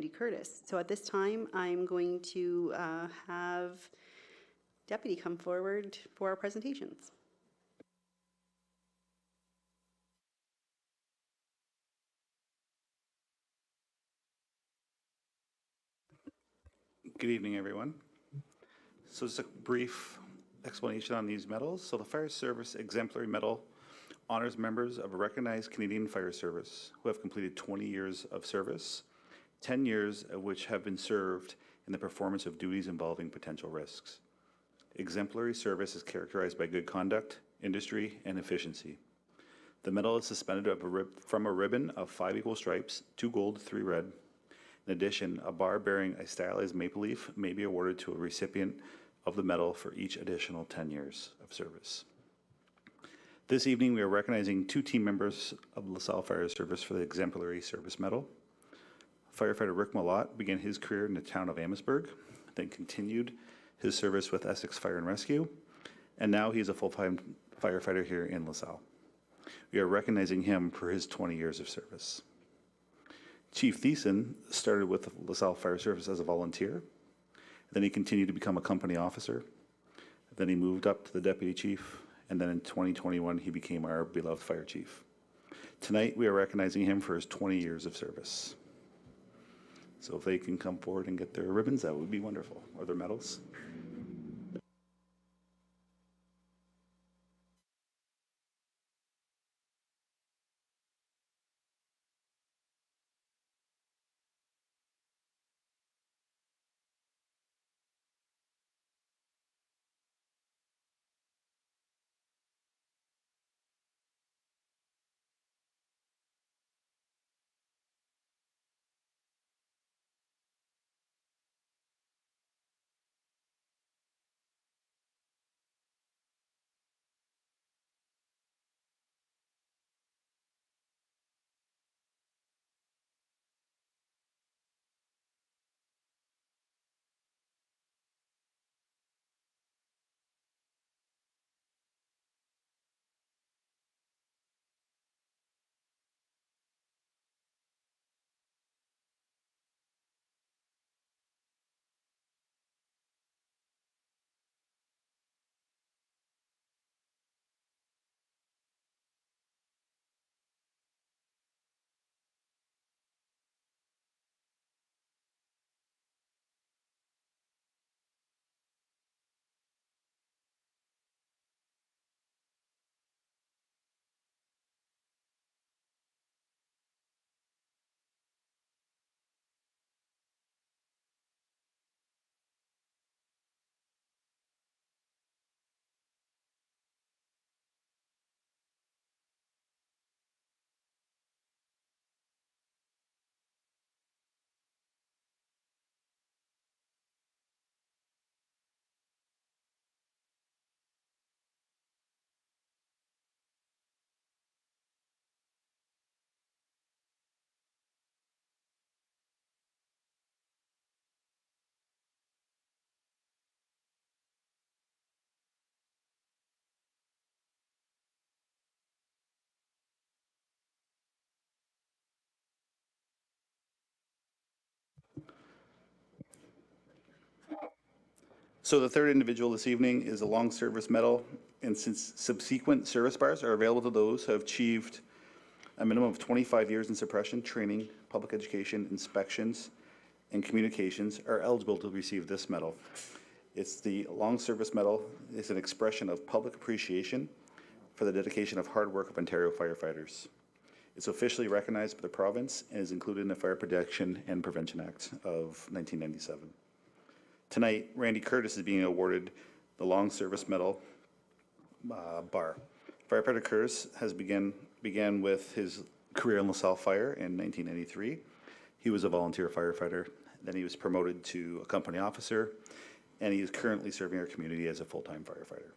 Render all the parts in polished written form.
Curtis. So at this time, I'm going to have Deputy come forward for our presentations. Good evening, everyone. So just a brief explanation on these medals. So the Fire Service Exemplary Medal honors members of a recognized Canadian fire service who have completed 20 years of service, 10 years of which have been served in the performance of duties involving potential risks. Exemplary service is characterized by good conduct, industry, and efficiency. The medal is suspended from a ribbon of 5 equal stripes, 2 gold, 3 red. In addition, a bar bearing a stylized maple leaf may be awarded to a recipient of the medal for each additional 10 years of service. This evening, we are recognizing 2 team members of LaSalle Fire Service for the Exemplary Service Medal. Firefighter Rick Malott began his career in the town of Amherstburg, then continued his service with Essex Fire and Rescue, and now he's a full-time firefighter here in LaSalle. We are recognizing him for his 20 years of service. Chief Thiessen started with the LaSalle Fire Service as a volunteer. Then he continued to become a company officer. Then he moved up to the deputy chief. And then in 2021, he became our beloved fire chief. Tonight, we are recognizing him for his 20 years of service. So if they can come forward and get their ribbons, that would be wonderful, or their medals. So the third individual this evening is a long service medal, and since subsequent service bars are available to those who have achieved a minimum of 25 years in suppression, training, public education, inspections, and communications are eligible to receive this medal. It's the Long Service Medal. It's an expression of public appreciation for the dedication of hard work of Ontario firefighters. It's officially recognized by the province and is included in the Fire Protection and Prevention Act of 1997. Tonight, Randy Curtis is being awarded the Long Service Medal bar. Firefighter Curtis began with his career in LaSalle Fire in 1993. He was a volunteer firefighter. Then he was promoted to a company officer, and he is currently serving our community as a full-time firefighter.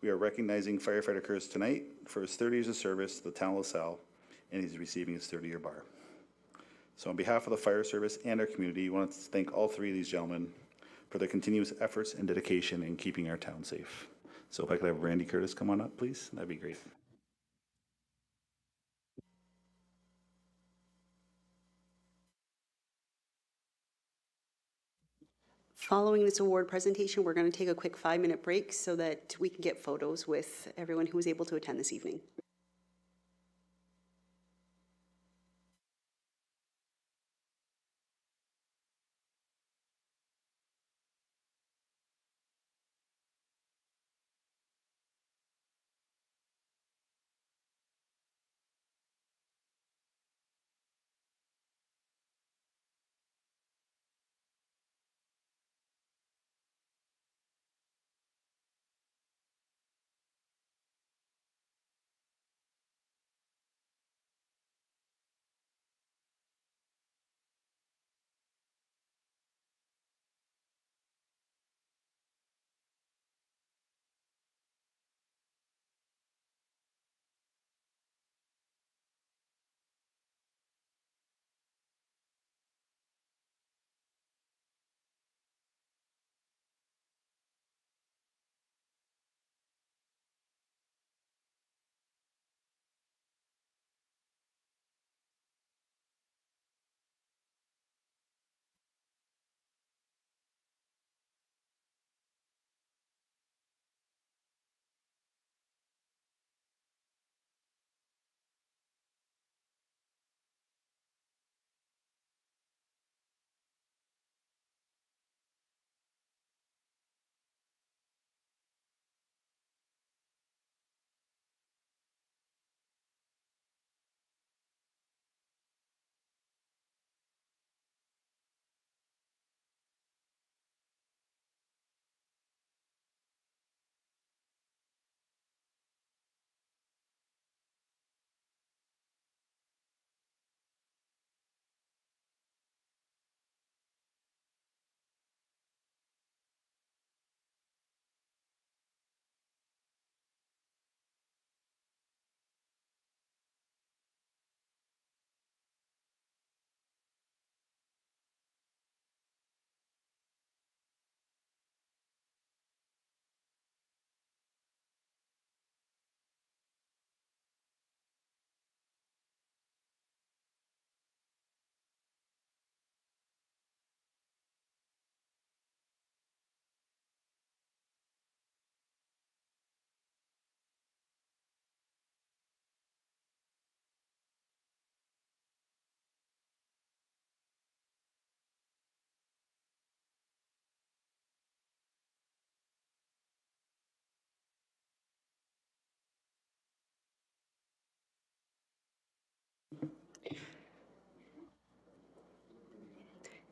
We are recognizing Firefighter Curtis tonight for his 30 years of service to the town of LaSalle, and he's receiving his 30-year bar. So on behalf of the fire service and our community, we want to thank all 3 of these gentlemen for their continuous efforts and dedication in keeping our town safe. So if I could have Randy Curtis come on up, please, that'd be great. Following this award presentation, we're going to take a quick 5-minute break so that we can get photos with everyone who was able to attend this evening.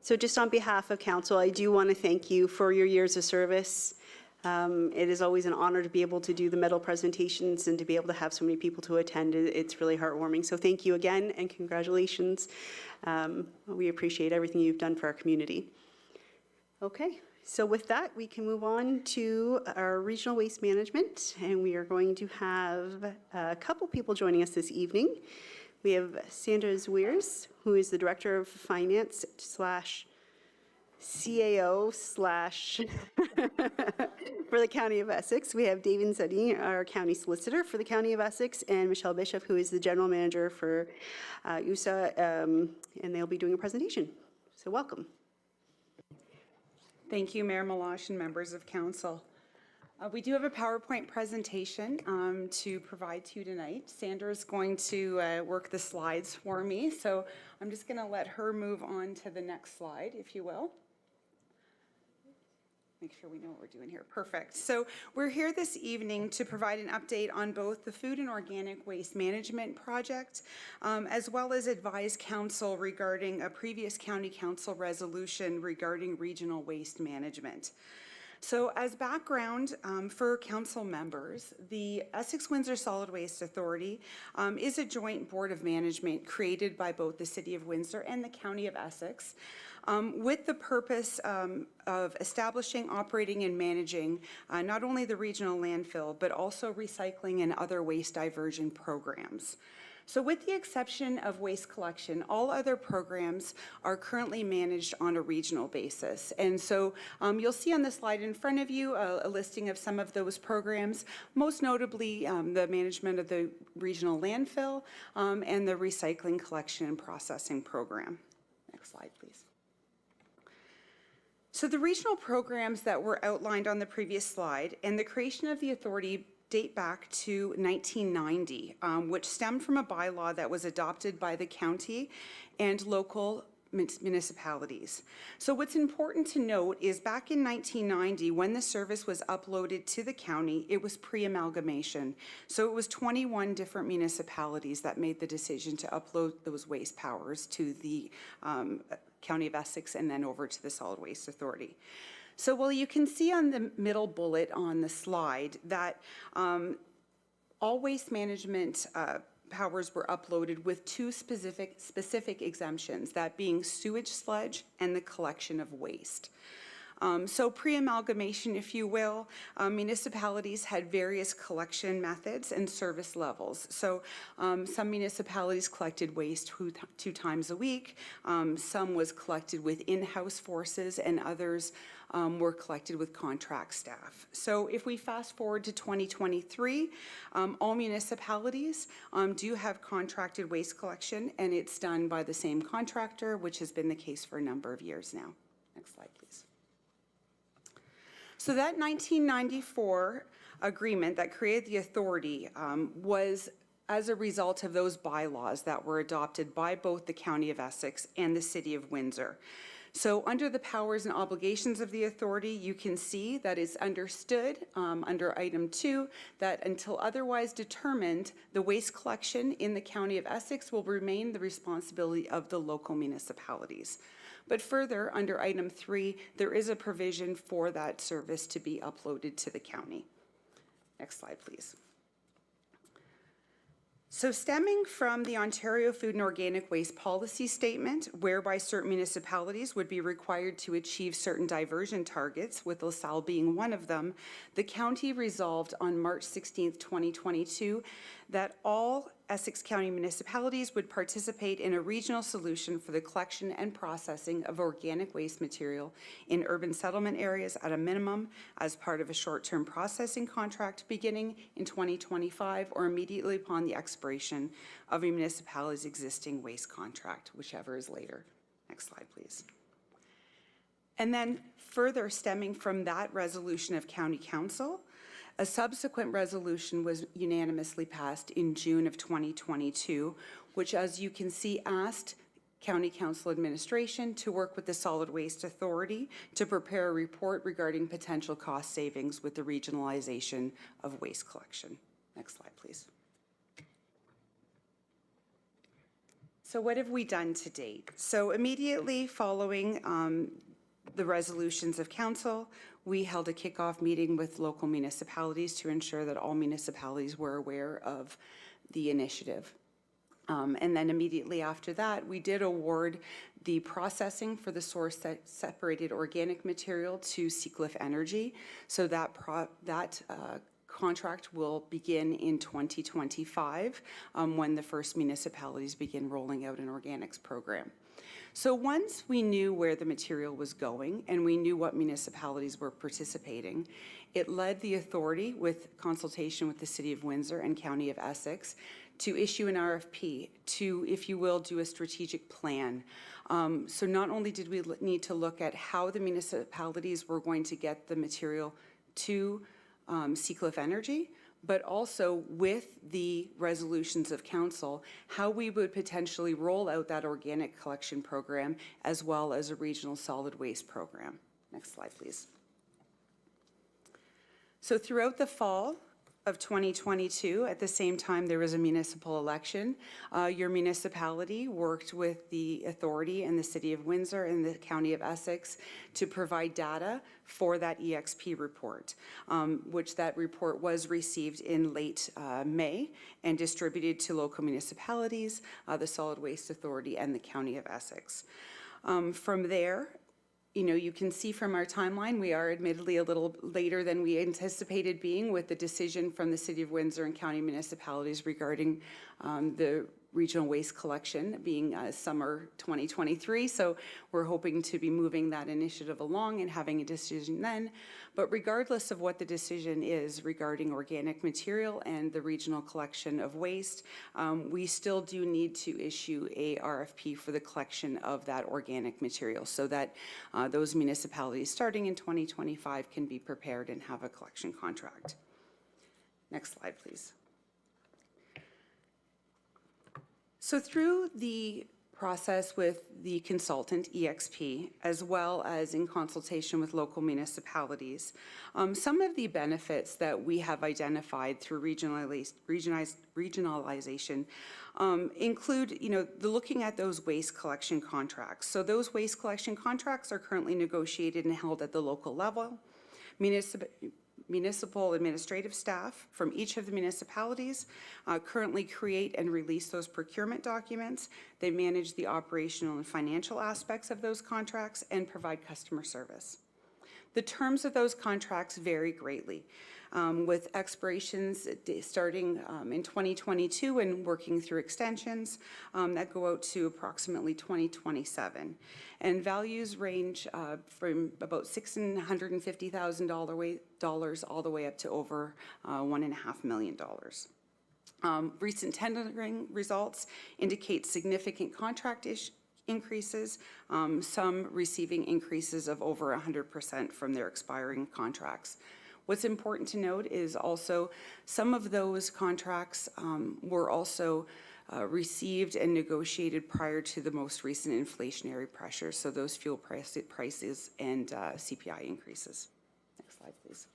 So just on behalf of council, I do want to thank you for your years of service. It is always an honor to be able to do the medal presentations and to be able to have so many people to attend. It's really heartwarming. So thank you again and congratulations. We appreciate everything you've done for our community. Okay, so with that, we can move on to our regional waste management, and we are going to have a couple people joining us this evening. We have Sandra Zwiers, who is the Director of Finance / CAO / for the County of Essex. We have David Zeddy, our County Solicitor for the County of Essex, and Michelle Bishop, who is the General Manager for USA, and they'll be doing a presentation. So welcome. Thank you, Mayor Meloche and members of council. We do have a PowerPoint presentation to provide to you tonight. Sandra is going to work the slides for me, so I'm just going to let her move on to the next slide, if you will. Make sure we know what we're doing here. Perfect. So we're here this evening to provide an update on both the food and organic waste management project, as well as advise council regarding a previous county council resolution regarding regional waste management. So as background for council members, the Essex-Windsor Solid Waste Authority is a joint board of management created by both the City of Windsor and the County of Essex with the purpose of establishing, operating, and managing not only the regional landfill, but also recycling and other waste diversion programs. So with the exception of waste collection, all other programs are currently managed on a regional basis. And so you'll see on the slide in front of you a listing of some of those programs, most notably the management of the regional landfill and the recycling collection and processing program. Next slide, please. So the regional programs that were outlined on the previous slide and the creation of the authority date back to 1990, which stemmed from a bylaw that was adopted by the county and local municipalities. So what's important to note is back in 1990, when the service was uploaded to the county, it was pre-amalgamation. So it was 21 different municipalities that made the decision to upload those waste powers to the County of Essex and then over to the Solid Waste Authority. So, well, you can see on the middle bullet on the slide that all waste management powers were uploaded with two specific exemptions, that being sewage sludge and the collection of waste. So pre-amalgamation, if you will, municipalities had various collection methods and service levels. So some municipalities collected waste two times a week. Some was collected with in-house forces, and others were collected with contract staff. So if we fast forward to 2023, all municipalities do have contracted waste collection, and it's done by the same contractor, which has been the case for a number of years now. Next slide, please. So that 1994 agreement that created the authority was as a result of those bylaws that were adopted by both the County of Essex and the City of Windsor. So under the powers and obligations of the authority, you can see that it's understood under item 2 that until otherwise determined, the waste collection in the County of Essex will remain the responsibility of the local municipalities. But further, under item 3, there is a provision for that service to be uploaded to the county. Next slide, please. So stemming from the Ontario Food and Organic Waste Policy Statement, whereby certain municipalities would be required to achieve certain diversion targets, with LaSalle being one of them, the county resolved on March 16th, 2022, that all Essex County municipalities would participate in a regional solution for the collection and processing of organic waste material in urban settlement areas at a minimum as part of a short-term processing contract beginning in 2025 or immediately upon the expiration of a municipality's existing waste contract, whichever is later. Next slide, please. And then further stemming from that resolution of County Council, a subsequent resolution was unanimously passed in June of 2022, which, as you can see, asked County Council administration to work with the Solid Waste Authority to prepare a report regarding potential cost savings with the regionalization of waste collection. Next slide, please. So what have we done to date? So immediately following the resolutions of council, we held a kickoff meeting with local municipalities to ensure that all municipalities were aware of the initiative. And then immediately after that, we did award the processing for the source separated organic material to Seacliff Energy. So that contract will begin in 2025 when the first municipalities begin rolling out an organics program. So once we knew where the material was going and we knew what municipalities were participating, it led the authority, with consultation with the City of Windsor and County of Essex, to issue an RFP to, if you will, do a strategic plan. So not only did we need to look at how the municipalities were going to get the material to Seacliff Energy, but also with the resolutions of council, how we would potentially roll out that organic collection program as well as a regional solid waste program. Next slide, please. So throughout the fall of 2022, at the same time there was a municipal election, your municipality worked with the authority and the City of Windsor and the County of Essex to provide data for that EXP report, which that report was received in late May and distributed to local municipalities, the Solid Waste Authority, and the County of Essex. From there, you can see from our timeline, we are admittedly a little later than we anticipated being with the decision from the City of Windsor and county municipalities regarding the regional waste collection being summer 2023. So we're hoping to be moving that initiative along and having a decision then. But regardless of what the decision is regarding organic material and the regional collection of waste, we still do need to issue a RFP for the collection of that organic material so that those municipalities starting in 2025 can be prepared and have a collection contract. Next slide, please. So through the process with the consultant, EXP, as well as in consultation with local municipalities, some of the benefits that we have identified through regionalization include, looking at those waste collection contracts. So those waste collection contracts are currently negotiated and held at the local level. Municipal administrative staff from each of the municipalities currently create and release those procurement documents. They manage the operational and financial aspects of those contracts and provide customer service. The terms of those contracts vary greatly, with expirations starting in 2022 and working through extensions that go out to approximately 2027. And values range from about $650,000 all the way up to over $1.5 million. Recent tendering results indicate significant contract increases, some receiving increases of over 100% from their expiring contracts. What's important to note is also some of those contracts were also received and negotiated prior to the most recent inflationary pressures, so those fuel prices and CPI increases. Next slide, please.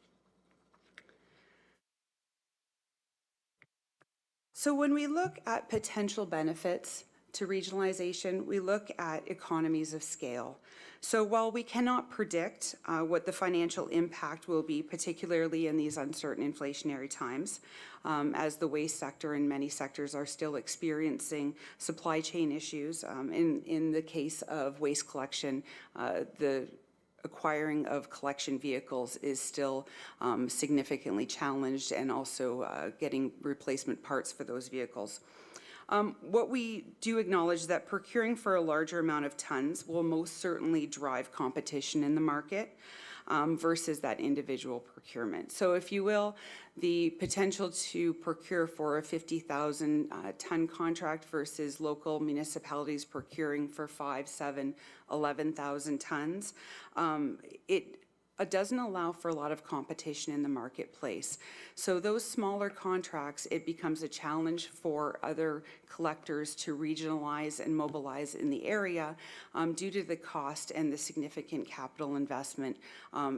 So when we look at potential benefits to regionalization, we look at economies of scale. So while we cannot predict what the financial impact will be, particularly in these uncertain inflationary times, as the waste sector and many sectors are still experiencing supply chain issues, in the case of waste collection, the acquiring of collection vehicles is still significantly challenged, and also getting replacement parts for those vehicles. What we do acknowledge that procuring for a larger amount of tons will most certainly drive competition in the market versus that individual procurement. So if you will, the potential to procure for a 50,000 ton contract versus local municipalities procuring for 5, 7, 11,000 tons, it doesn't allow for a lot of competition in the marketplace. So those smaller contracts, it becomes a challenge for other collectors to regionalize and mobilize in the area due to the cost and the significant capital investment,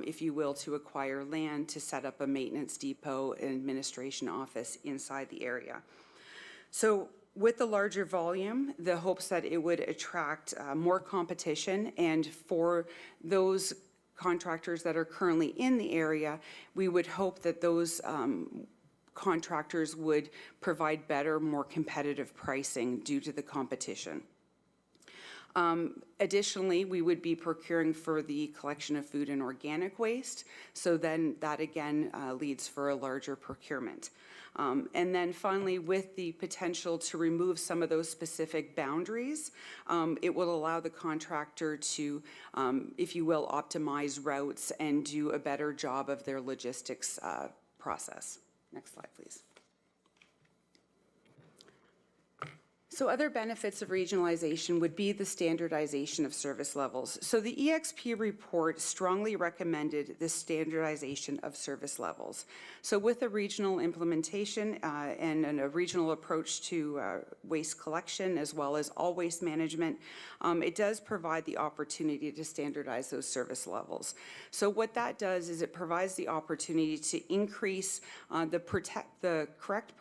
if you will, to acquire land, to set up a maintenance depot and administration office inside the area. So with the larger volume, the hopes that it would attract more competition, and for those contractors that are currently in the area, we would hope that those contractors would provide better, more competitive pricing due to the competition. Additionally, we would be procuring for the collection of food and organic waste, so then that again leads for a larger procurement. And then finally, with the potential to remove some of those specific boundaries, it will allow the contractor to, if you will, optimize routes and do a better job of their logistics process. Next slide, please. So other benefits of regionalization would be the standardization of service levels. So the EXP report strongly recommended the standardization of service levels. So with a regional implementation and a regional approach to waste collection, as well as all waste management, it does provide the opportunity to standardize those service levels. So what that does is it provides the opportunity to increase the correct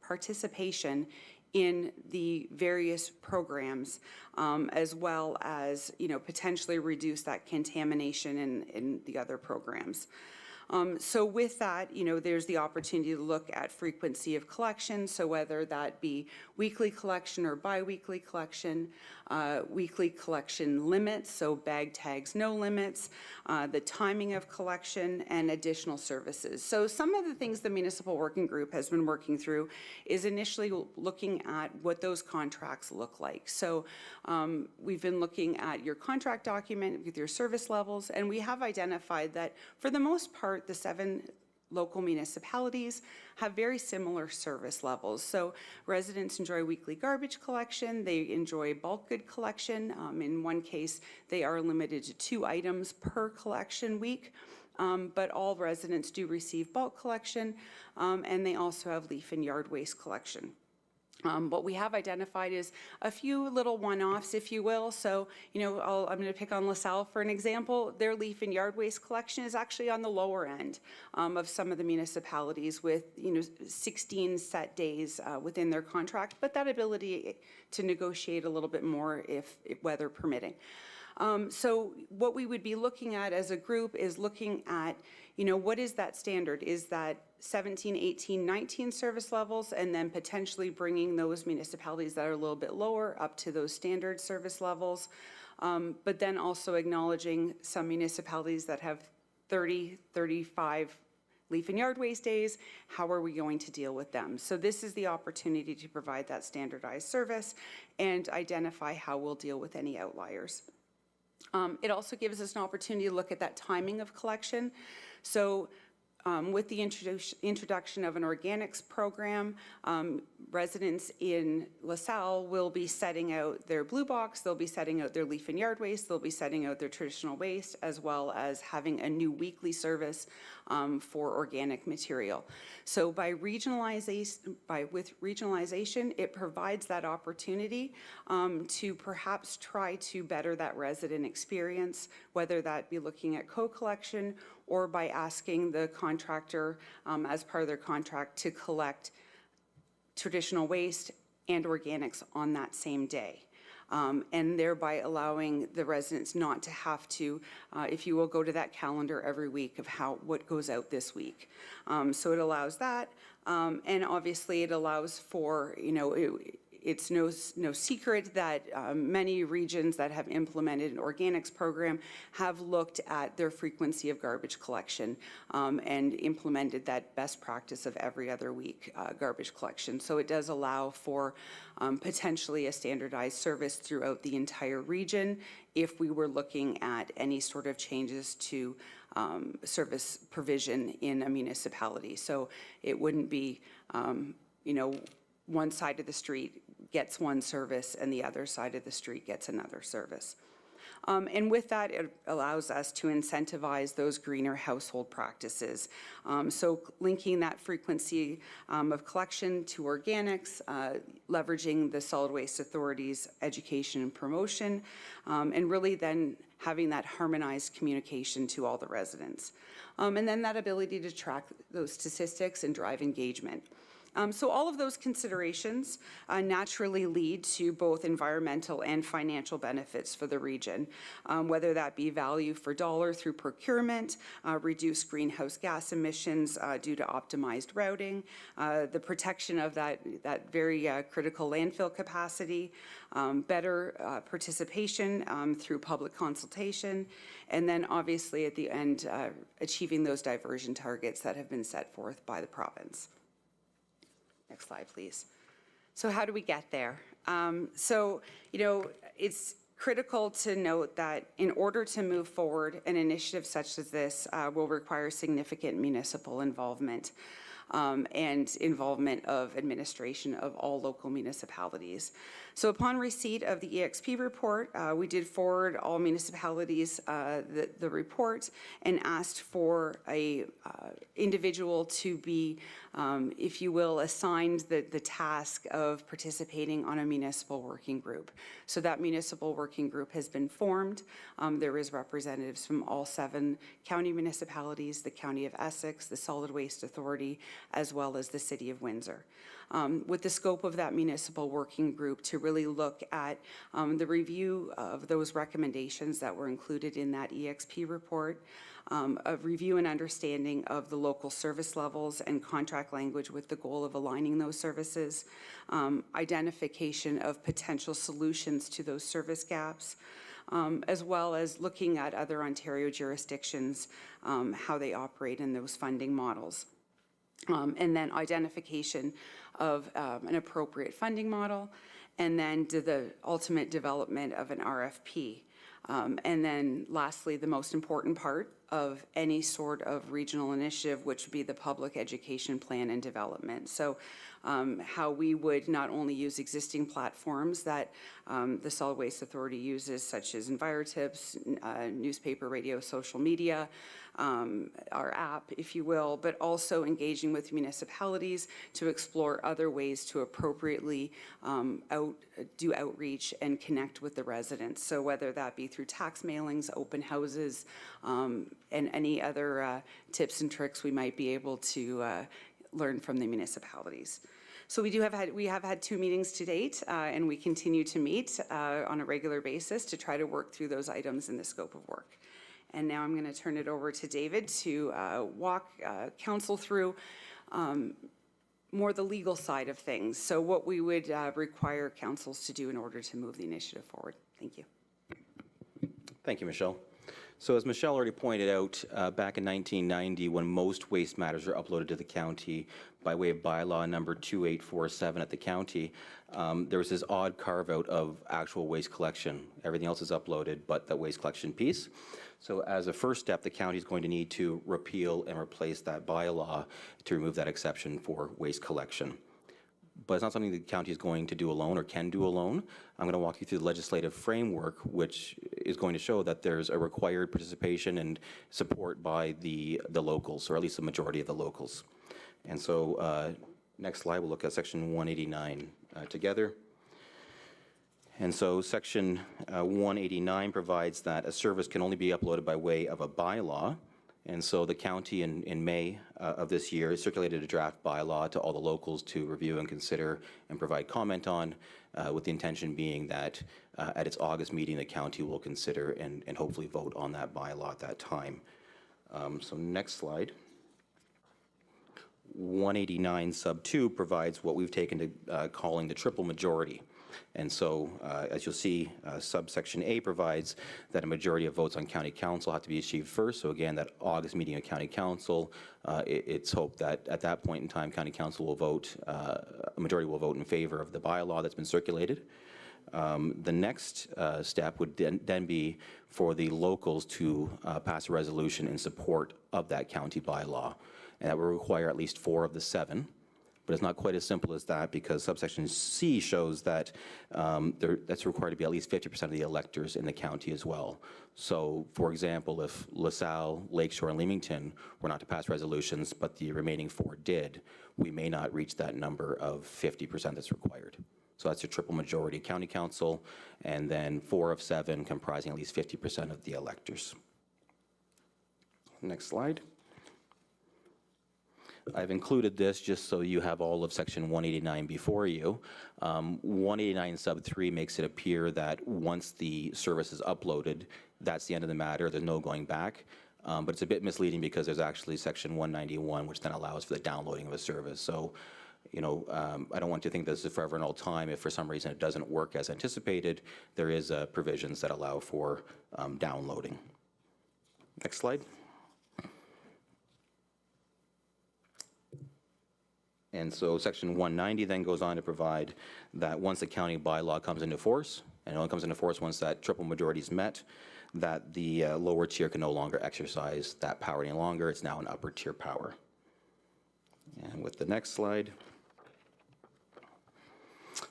participation in the various programs, as well as, potentially reduce that contamination in the other programs. So with that, there's the opportunity to look at frequency of collection, so whether that be weekly collection or biweekly collection, weekly collection limits, so bag tags, no limits, the timing of collection, and additional services. So some of the things the Municipal Working Group has been working through is initially looking at what those contracts look like. So we've been looking at your contract document with your service levels, and we have identified that for the most part, the 7 local municipalities have very similar service levels. So residents enjoy weekly garbage collection, they enjoy bulk good collection. In one case, they are limited to 2 items per collection week, but all residents do receive bulk collection, and they also have leaf and yard waste collection. What we have identified is a few little one-offs, if you will. So, I'm going to pick on LaSalle for an example. Their leaf and yard waste collection is actually on the lower end of some of the municipalities with, 16 set days within their contract, but that ability to negotiate a little bit more if weather permitting. So what we would be looking at as a group is looking at, what is that standard? Is that 17, 18, 19 service levels, and then potentially bringing those municipalities that are a little bit lower up to those standard service levels, but then also acknowledging some municipalities that have 30, 35 leaf and yard waste days. How are we going to deal with them? So this is the opportunity to provide that standardized service and identify how we'll deal with any outliers. It also gives us an opportunity to look at that timing of collection. So with the introduction of an organics program, residents in LaSalle will be setting out their blue box, they'll be setting out their leaf and yard waste, they'll be setting out their traditional waste, as well as having a new weekly service for organic material. So with regionalization, it provides that opportunity to perhaps try to better that resident experience, whether that be looking at co-collection or by asking the contractor as part of their contract to collect traditional waste and organics on that same day. And thereby allowing the residents not to have to, if you will, go to that calendar every week of what goes out this week. So it allows that, and obviously it allows for, it's no secret that many regions that have implemented an organics program have looked at their frequency of garbage collection and implemented that best practice of every other week garbage collection. So it does allow for potentially a standardized service throughout the entire region if we were looking at any sort of changes to service provision in a municipality. So it wouldn't be, one side of the street gets one service and the other side of the street gets another service. And with that, it allows us to incentivize those greener household practices. So linking that frequency of collection to organics, leveraging the Solid Waste Authority's education and promotion, and really then having that harmonized communication to all the residents. And then that ability to track those statistics and drive engagement. So all of those considerations naturally lead to both environmental and financial benefits for the region, whether that be value for dollar through procurement, reduced greenhouse gas emissions due to optimized routing, the protection of that very critical landfill capacity, better participation through public consultation, and then obviously at the end, achieving those diversion targets that have been set forth by the province. Next slide, please. So how do we get there? It's critical to note that in order to move forward, an initiative such as this will require significant municipal involvement and involvement of administration of all local municipalities. So upon receipt of the EXP report, we did forward all municipalities the report and asked for a individual to be, if you will, assigned the task of participating on a municipal working group. So that municipal working group has been formed. There is representatives from all 7 county municipalities, the County of Essex, the Solid Waste Authority, as well as the City of Windsor. With the scope of that municipal working group to really look at the review of those recommendations that were included in that EXP report, of review and understanding of the local service levels and contract language with the goal of aligning those services, identification of potential solutions to those service gaps, as well as looking at other Ontario jurisdictions, how they operate in those funding models. And then identification of an appropriate funding model, and then to the ultimate development of an RFP. And then lastly, the most important part of any sort of regional initiative, which would be the public education plan and development. So how we would not only use existing platforms that the Solid Waste Authority uses, such as EnviroTips, newspaper, radio, social media, our app, if you will, but also engaging with municipalities to explore other ways to appropriately do outreach and connect with the residents. So whether that be through tax mailings, open houses, and any other tips and tricks we might be able to learn from the municipalities. So we have had 2 meetings to date, and we continue to meet on a regular basis to try to work through those items in the scope of work. And now I'm going to turn it over to David to walk council through more the legal side of things. So what we would require councils to do in order to move the initiative forward. Thank you. Thank you, Michelle. So as Michelle already pointed out, back in 1990, when most waste matters were uploaded to the county by way of bylaw number 2847 at the county, there was this odd carve-out of actual waste collection. Everything else is uploaded but the waste collection piece. So as a first step, the county is going to need to repeal and replace that bylaw to remove that exception for waste collection. But it's not something the county is going to do alone or can do alone. I'm going to walk you through the legislative framework, which is going to show that there's a required participation and support by the locals, or at least the majority of the locals. And so next slide, we'll look at section 189 together. And so section 189 provides that a service can only be uploaded by way of a bylaw. And so the county in May of this year circulated a draft bylaw to all the locals to review and consider and provide comment on, with the intention being that at its August meeting, the county will consider and hopefully vote on that bylaw at that time. So next slide. 189 sub 2 provides what we've taken to calling the triple majority. And so, as you'll see, subsection A provides that a majority of votes on county council have to be achieved first. So again, that August meeting of county council, it's hoped that at that point in time, county council will vote, a majority will vote in favor of the bylaw that's been circulated. The next step would then be for the locals to pass a resolution in support of that county bylaw. And that will require at least 4 of the 7. But it's not quite as simple as that, because subsection C shows that that's required to be at least 50% of the electors in the county as well. So, for example, if LaSalle, Lakeshore, and Leamington were not to pass resolutions, but the remaining 4 did, we may not reach that number of 50% that's required. So that's a triple majority county council, and then 4 of 7 comprising at least 50% of the electors. Next slide. I've included this just so you have all of section 189 before you. 189 sub 3 makes it appear that once the service is uploaded, that's the end of the matter. There's no going back. But it's a bit misleading because there's actually section 191, which then allows for the downloading of a service. So, you know, I don't want you to think this is forever and all time. If for some reason it doesn't work as anticipated, there is provisions that allow for downloading. Next slide. And so section 190 then goes on to provide that once the county bylaw comes into force, and it only comes into force once that triple majority is met, that the lower tier can no longer exercise that power any longer. It's now an upper tier power. And with the next slide.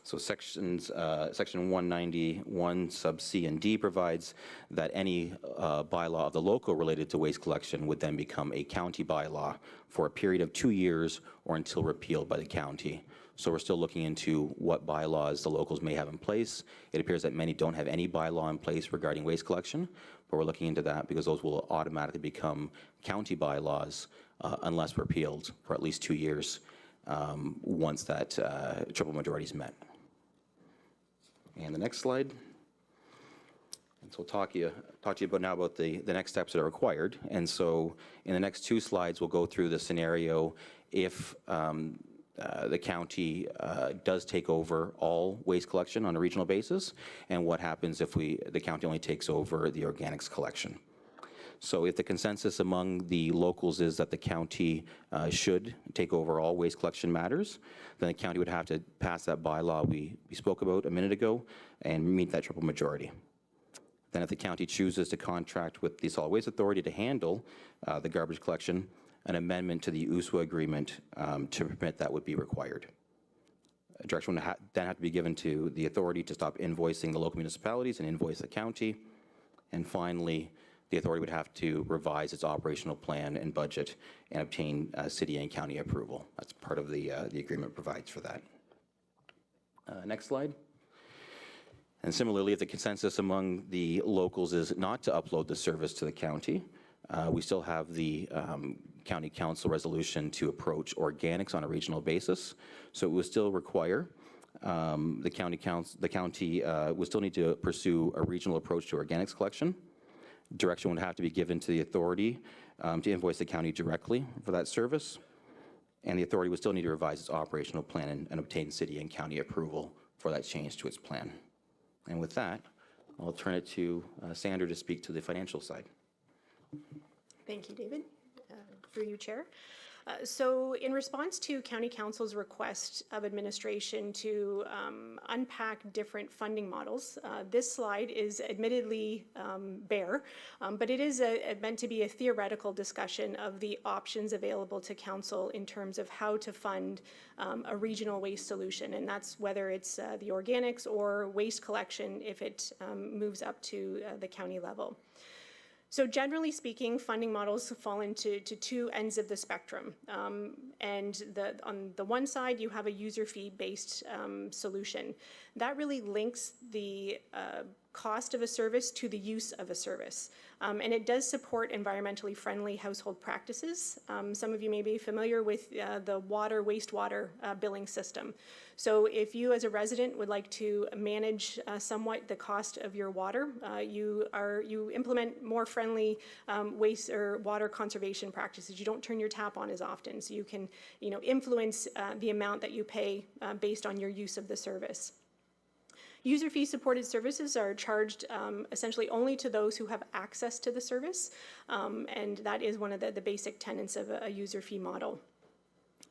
So section 191 sub C and D provides that any bylaw of the local related to waste collection would then become a county bylaw for a period of 2 years or until repealed by the county. So we're still looking into what bylaws the locals may have in place. It appears that many don't have any bylaw in place regarding waste collection, but we're looking into that because those will automatically become county bylaws unless repealed for at least 2 years once that triple majority is met. And the next slide. So we'll talk to you about now about the next steps that are required. And so in the next 2 slides, we'll go through the scenario if the county does take over all waste collection on a regional basis, and what happens if the county only takes over the organics collection. So if the consensus among the locals is that the county should take over all waste collection matters, then the county would have to pass that bylaw we spoke about a minute ago and meet that triple majority. Then if the county chooses to contract with the Solid Waste Authority to handle the garbage collection, an amendment to the USWA agreement to permit that would be required. Direction would then have to be given to the authority to stop invoicing the local municipalities and invoice the county. And finally, the authority would have to revise its operational plan and budget and obtain city and county approval. That's part of the agreement provides for that. Next slide. And similarly, if the consensus among the locals is not to upload the service to the county, we still have the county council resolution to approach organics on a regional basis. So it will still require the county will still need to pursue a regional approach to organics collection. Direction would have to be given to the authority to invoice the county directly for that service. And the authority would still need to revise its operational plan and obtain city and county approval for that change to its plan. And with that, I'll turn it to Sandra to speak to the financial side. Thank you, David. Through you, Chair. So in response to County Council's request of administration to unpack different funding models, this slide is admittedly bare, but it is meant to be a theoretical discussion of the options available to Council in terms of how to fund a regional waste solution, and that's whether it's the organics or waste collection if it moves up to the county level. So generally speaking, funding models fall into 2 ends of the spectrum. And on the one side, you have a user fee-based solution. That really links the cost of a service to the use of a service. And it does support environmentally friendly household practices. Some of you may be familiar with the wastewater billing system. So if you as a resident would like to manage somewhat the cost of your water, you implement more friendly waste or water conservation practices. You don't turn your tap on as often, so you can influence the amount that you pay based on your use of the service. User fee supported services are charged essentially only to those who have access to the service, and that is one of the basic tenets of a user fee model.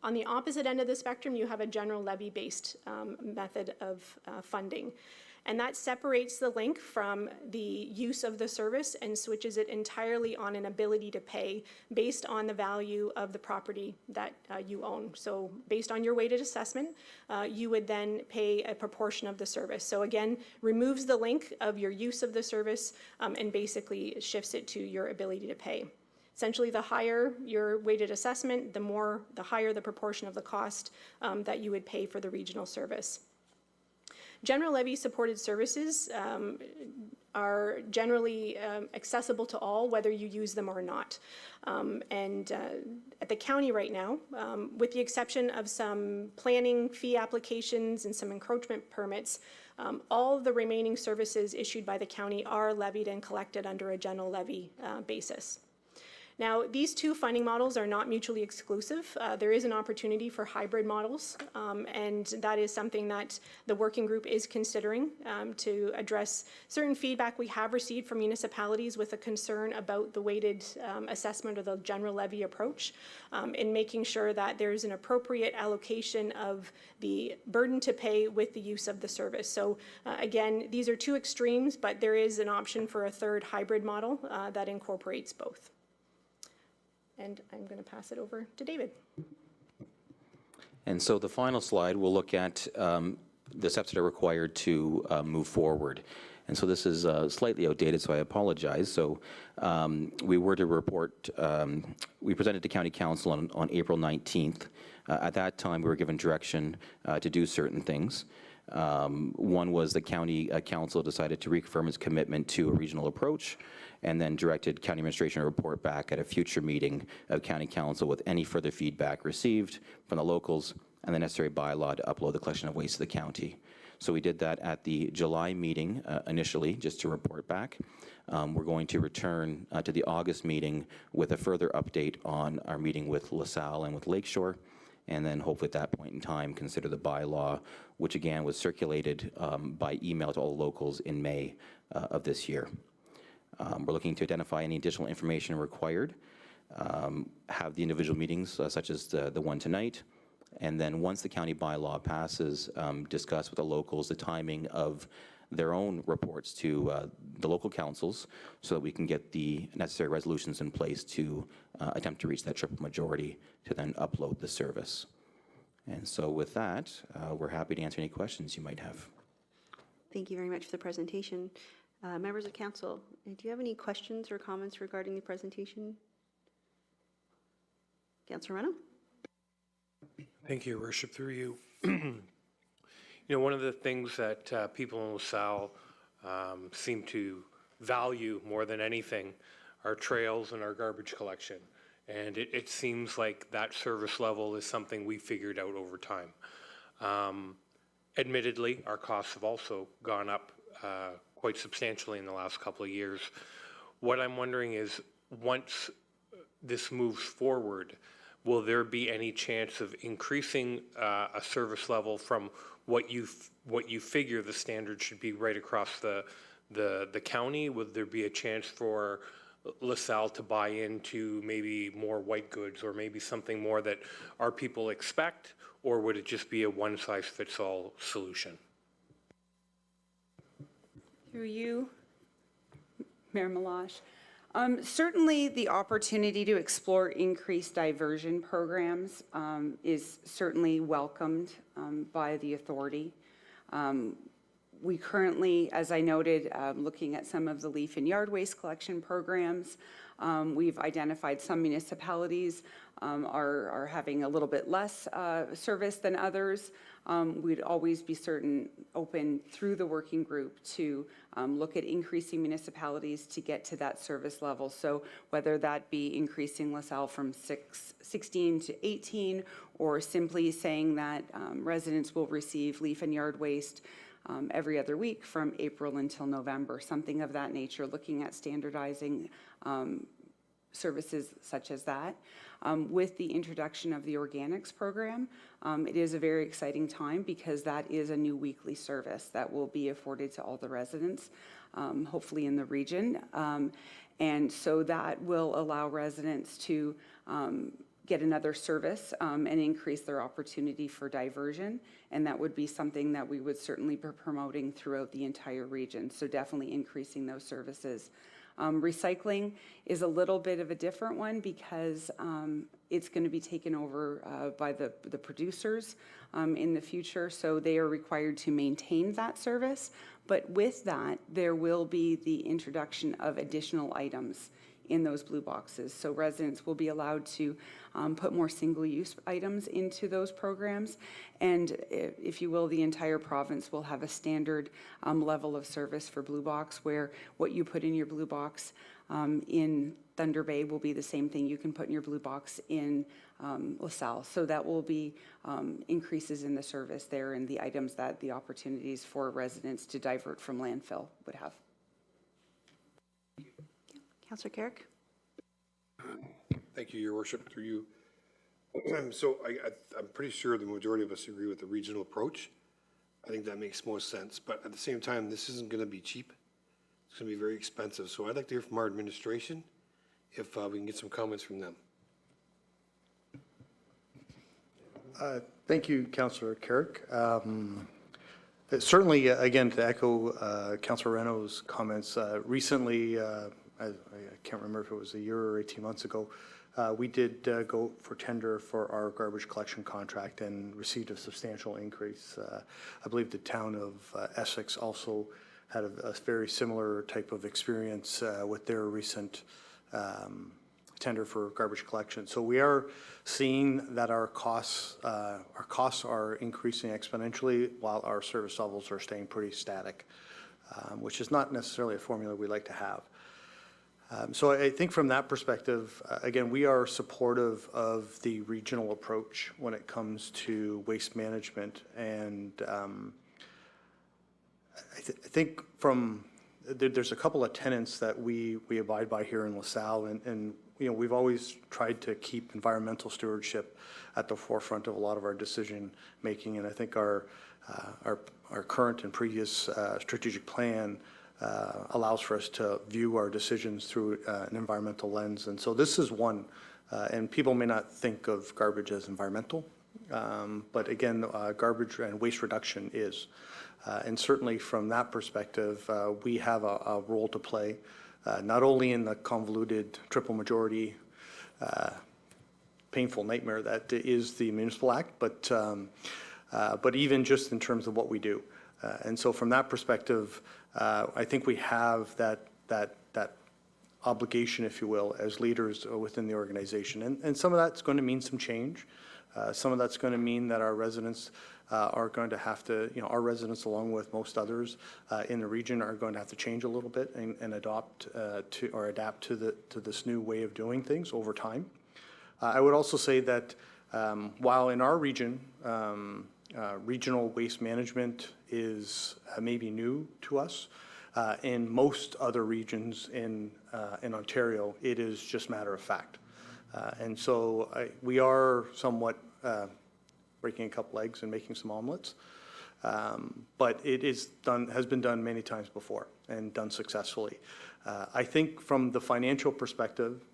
On the opposite end of the spectrum, you have a general levy-based method of funding. And that separates the link from the use of the service and switches it entirely on an ability to pay based on the value of the property that you own. So based on your weighted assessment, you would then pay a proportion of the service. So again, removes the link of your use of the service and basically shifts it to your ability to pay. Essentially, the higher your weighted assessment, the higher the proportion of the cost that you would pay for the regional service. General levy supported services are generally accessible to all, whether you use them or not. At the county right now, with the exception of some planning fee applications and some encroachment permits, all of the remaining services issued by the county are levied and collected under a general levy basis. Now, these 2 funding models are not mutually exclusive. There is an opportunity for hybrid models, and that is something that the working group is considering to address certain feedback we have received from municipalities with a concern about the weighted assessment or the general levy approach, in making sure that there's an appropriate allocation of the burden to pay with the use of the service. So again, these are 2 extremes, but there is an option for a third hybrid model that incorporates both. And I'm going to pass it over to David. And so the final slide, we'll look at the steps that are required to move forward. And so this is slightly outdated, so I apologize. So we were to report, we presented to County Council on April 19th. At that time, we were given direction to do certain things. One was the County Council decided to reconfirm its commitment to a regional approach, and then directed County Administration to report back at a future meeting of County Council with any further feedback received from the locals and the necessary bylaw to upload the collection of waste to the county. So we did that at the July meeting initially, just to report back. We're going to return to the August meeting with a further update on our meeting with LaSalle and with Lakeshore, and then hopefully at that point in time consider the bylaw, which again was circulated by email to all locals in May of this year. We're looking to identify any additional information required, have the individual meetings such as the one tonight, and then once the county bylaw passes, discuss with the locals the timing of their own reports to the local councils so that we can get the necessary resolutions in place to attempt to reach that triple majority to then upload the service. And so with that, we're happy to answer any questions you might have. Thank you very much for the presentation. Members of council, do you have any questions or comments regarding the presentation? Councillor Reno? Thank you, Your Worship, through you. You know, one of the things that people in LaSalle seem to value more than anything are trails and our garbage collection. And it seems like that service level is something we figured out over time. Admittedly, our costs have also gone up quite substantially in the last couple of years. What I'm wondering is, once this moves forward, will there be any chance of increasing a service level from what you figure the standard should be right across the county? Would there be a chance for LaSalle to buy into maybe more white goods or maybe something more that our people expect, or would it just be a one-size-fits-all solution? Through you, Mayor Meloche. Certainly, the opportunity to explore increased diversion programs is certainly welcomed by the authority. We currently, as I noted, looking at some of the leaf and yard waste collection programs. We've identified some municipalities are having a little bit less service than others. We'd always be open through the working group to look at increasing municipalities to get to that service level. So whether that be increasing LaSalle from 16 to 18, or simply saying that residents will receive leaf and yard waste every other week from April until November, something of that nature, looking at standardizing services such as that. With the introduction of the organics program, it is a very exciting time because that is a new weekly service that will be afforded to all the residents, hopefully in the region. And so that will allow residents to get another service and increase their opportunity for diversion. And that would be something that we would certainly be promoting throughout the entire region. So definitely increasing those services. Recycling is a little bit of a different one because it's going to be taken over by the producers in the future. So they are required to maintain that service. But with that, there will be the introduction of additional items in those blue boxes. So residents will be allowed to put more single-use items into those programs. And if you will, the entire province will have a standard level of service for Blue Box, where what you put in your Blue Box in Thunder Bay will be the same thing you can put in your Blue Box in LaSalle. So that will be increases in the service there and the items that the opportunities for residents to divert from landfill would have. Councillor Carrick? Thank you, Your Worship, through you. So I'm pretty sure the majority of us agree with the regional approach. I think that makes most sense. But at the same time, this isn't going to be cheap. It's going to be very expensive. So I'd like to hear from our administration if we can get some comments from them. Thank you, Councillor Carrick. Certainly, again, to echo Councillor Reno's comments, recently, I can't remember if it was a year or 18 months ago, we did go for tender for our garbage collection contract and received a substantial increase. I believe the town of Essex also had a very similar type of experience with their recent tender for garbage collection. So we are seeing that our costs are increasing exponentially while our service levels are staying pretty static, which is not necessarily a formula we like to have. So I think from that perspective, again, we are supportive of the regional approach when it comes to waste management. And I think there's a couple of tenets that we abide by here in LaSalle, and we've always tried to keep environmental stewardship at the forefront of a lot of our decision-making, and I think our current and previous strategic plan allows for us to view our decisions through an environmental lens. And so this is one, and people may not think of garbage as environmental, but again, garbage and waste reduction is. And certainly from that perspective, we have a role to play, not only in the convoluted triple majority painful nightmare that is the Municipal Act, but even just in terms of what we do. And so from that perspective, I think we have that obligation, if you will, as leaders within the organization. And some of that's going to mean some change. Some of that's going to mean that our residents are going to have to, our residents, along with most others in the region, are going to have to change a little bit and adapt to this new way of doing things over time. I would also say that while in our region, regional waste management is maybe new to us, in most other regions in Ontario, it is just matter of fact. And so we are somewhat breaking a couple eggs and making some omelets, but it has been done many times before and done successfully. I think from the financial perspective,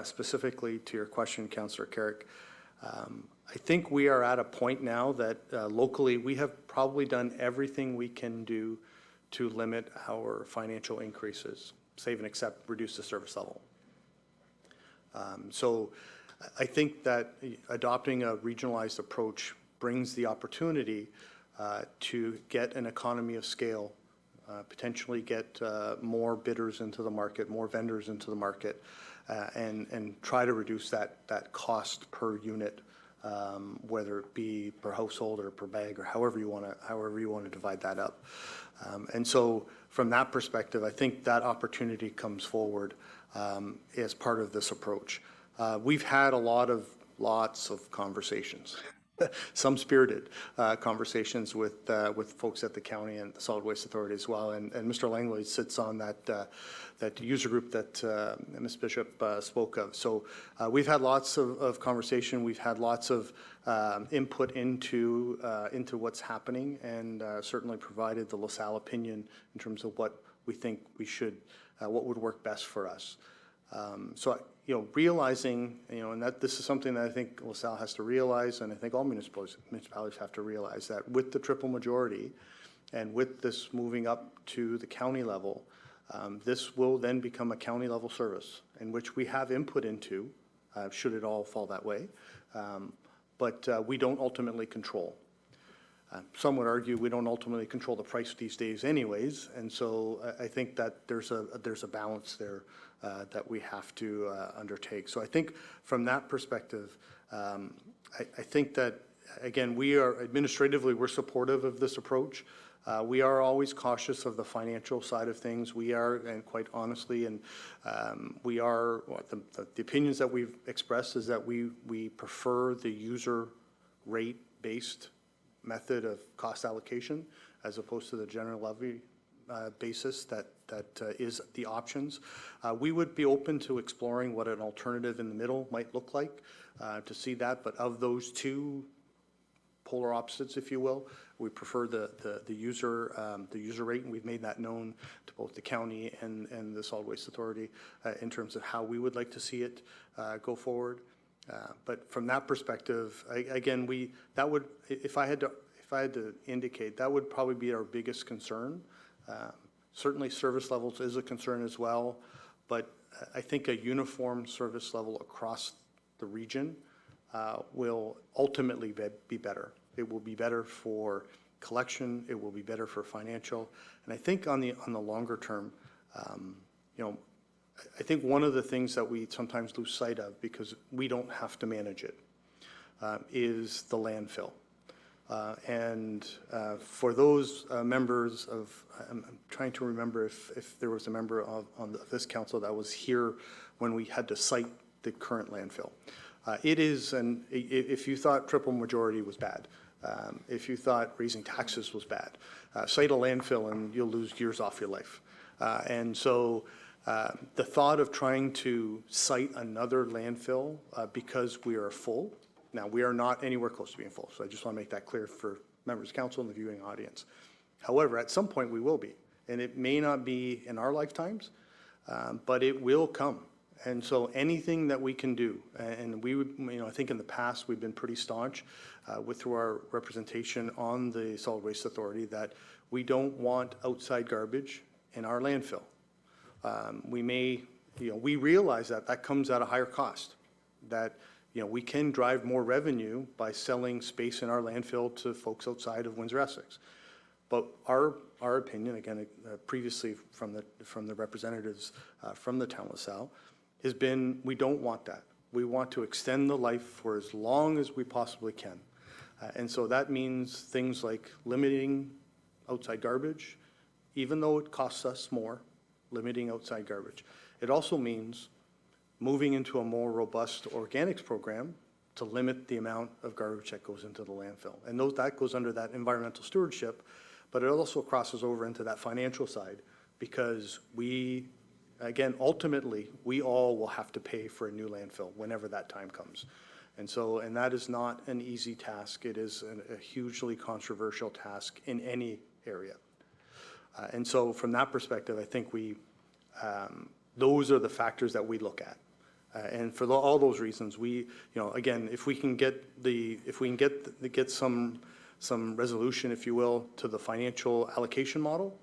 specifically to your question, Councillor Carrick, I think we are at a point now that locally we have probably done everything we can do to limit our financial increases, save and except reduce the service level. So I think that adopting a regionalized approach brings the opportunity to get an economy of scale, potentially get more bidders into the market, more vendors into the market, and try to reduce that cost per unit, whether it be per household or per bag or however you want to divide that up. And so from that perspective, I think that opportunity comes forward as part of this approach. We've had lots of conversations, some spirited conversations with folks at the county and the Solid Waste Authority as well. And Mr. Langley sits on that user group that Ms. Bishop spoke of. So we've had lots of conversation. We've had lots of input into what's happening, and certainly provided the LaSalle opinion in terms of what we think what would work best for us. So realizing, and that this is something that I think LaSalle has to realize, and I think all municipalities have to realize, that with the triple majority and with this moving up to the county level, this will then become a county level service in which we have input into, should it all fall that way, but we don't ultimately control. Some would argue we don't ultimately control the price these days anyways, and so I think that there's a balance there that we have to undertake. So I think from that perspective, I think that, again, we're supportive of this approach. We are always cautious of the financial side of things. We are, and quite honestly, and the opinions that we've expressed is that we prefer the user rate-based method of cost allocation as opposed to the general levy basis that is the options. We would be open to exploring what an alternative in the middle might look like to see that, but of those two polar opposites, if you will, we prefer the user rate, and we've made that known to both the county and the Solid Waste Authority in terms of how we would like to see it go forward. But from that perspective, again, if I had to indicate, that would probably be our biggest concern. Certainly service levels is a concern as well, but I think a uniform service level across the region will ultimately be better. It will be better for collection, it will be better for financial, and I think on the longer term, I think one of the things that we sometimes lose sight of, because we don't have to manage it, is the landfill. And for those members I'm trying to remember if there was a member on this council that was here when we had to cite the current landfill. It is, and if you thought triple majority was bad, If you thought raising taxes was bad, cite a landfill and you'll lose years off your life. And so the thought of trying to cite another landfill because we are full, now we are not anywhere close to being full, so I just want to make that clear for members of council and the viewing audience. However, at some point we will be, and it may not be in our lifetimes, but it will come. And so anything that we can do, and we would, I think in the past we've been pretty staunch through our representation on the Solid Waste Authority that we don't want outside garbage in our landfill. We realize that that comes at a higher cost, that we can drive more revenue by selling space in our landfill to folks outside of Windsor-Essex. But our opinion, again, previously from the representatives from the town of LaSalle, has been we don't want that. We want to extend the life for as long as we possibly can. And so that means things like limiting outside garbage, even though it costs us more, limiting outside garbage. It also means moving into a more robust organics program to limit the amount of garbage that goes into the landfill. And that goes under that environmental stewardship, but it also crosses over into that financial side because again, ultimately, we all will have to pay for a new landfill whenever that time comes. And that is not an easy task. It is a hugely controversial task in any area. And so from that perspective, I think those are the factors that we look at. And for all those reasons, again, if we can get some resolution, if you will, to the financial allocation model,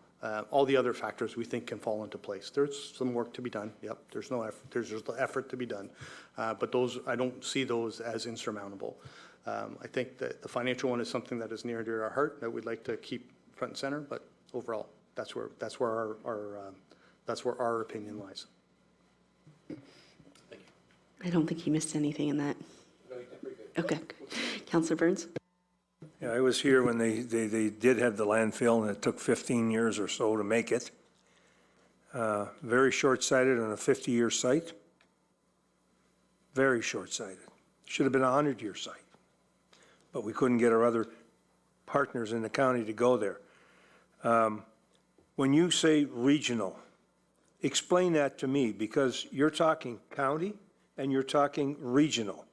all the other factors we think can fall into place. There's some work to be done. Yep, there's just effort to be done. But I don't see those as insurmountable. I think that the financial one is something that is near and dear to our heart that we'd like to keep front and center. But overall, that's where our opinion lies. I don't think he missed anything in that. Okay. Councillor Burns? Yeah, I was here when they did have the landfill, and it took 15 years or so to make it. Very short-sighted on a 50-year site. Very short-sighted. Should have been a 100-year site. But we couldn't get our other partners in the county to go there. When you say regional, explain that to me, because you're talking county and you're talking regional.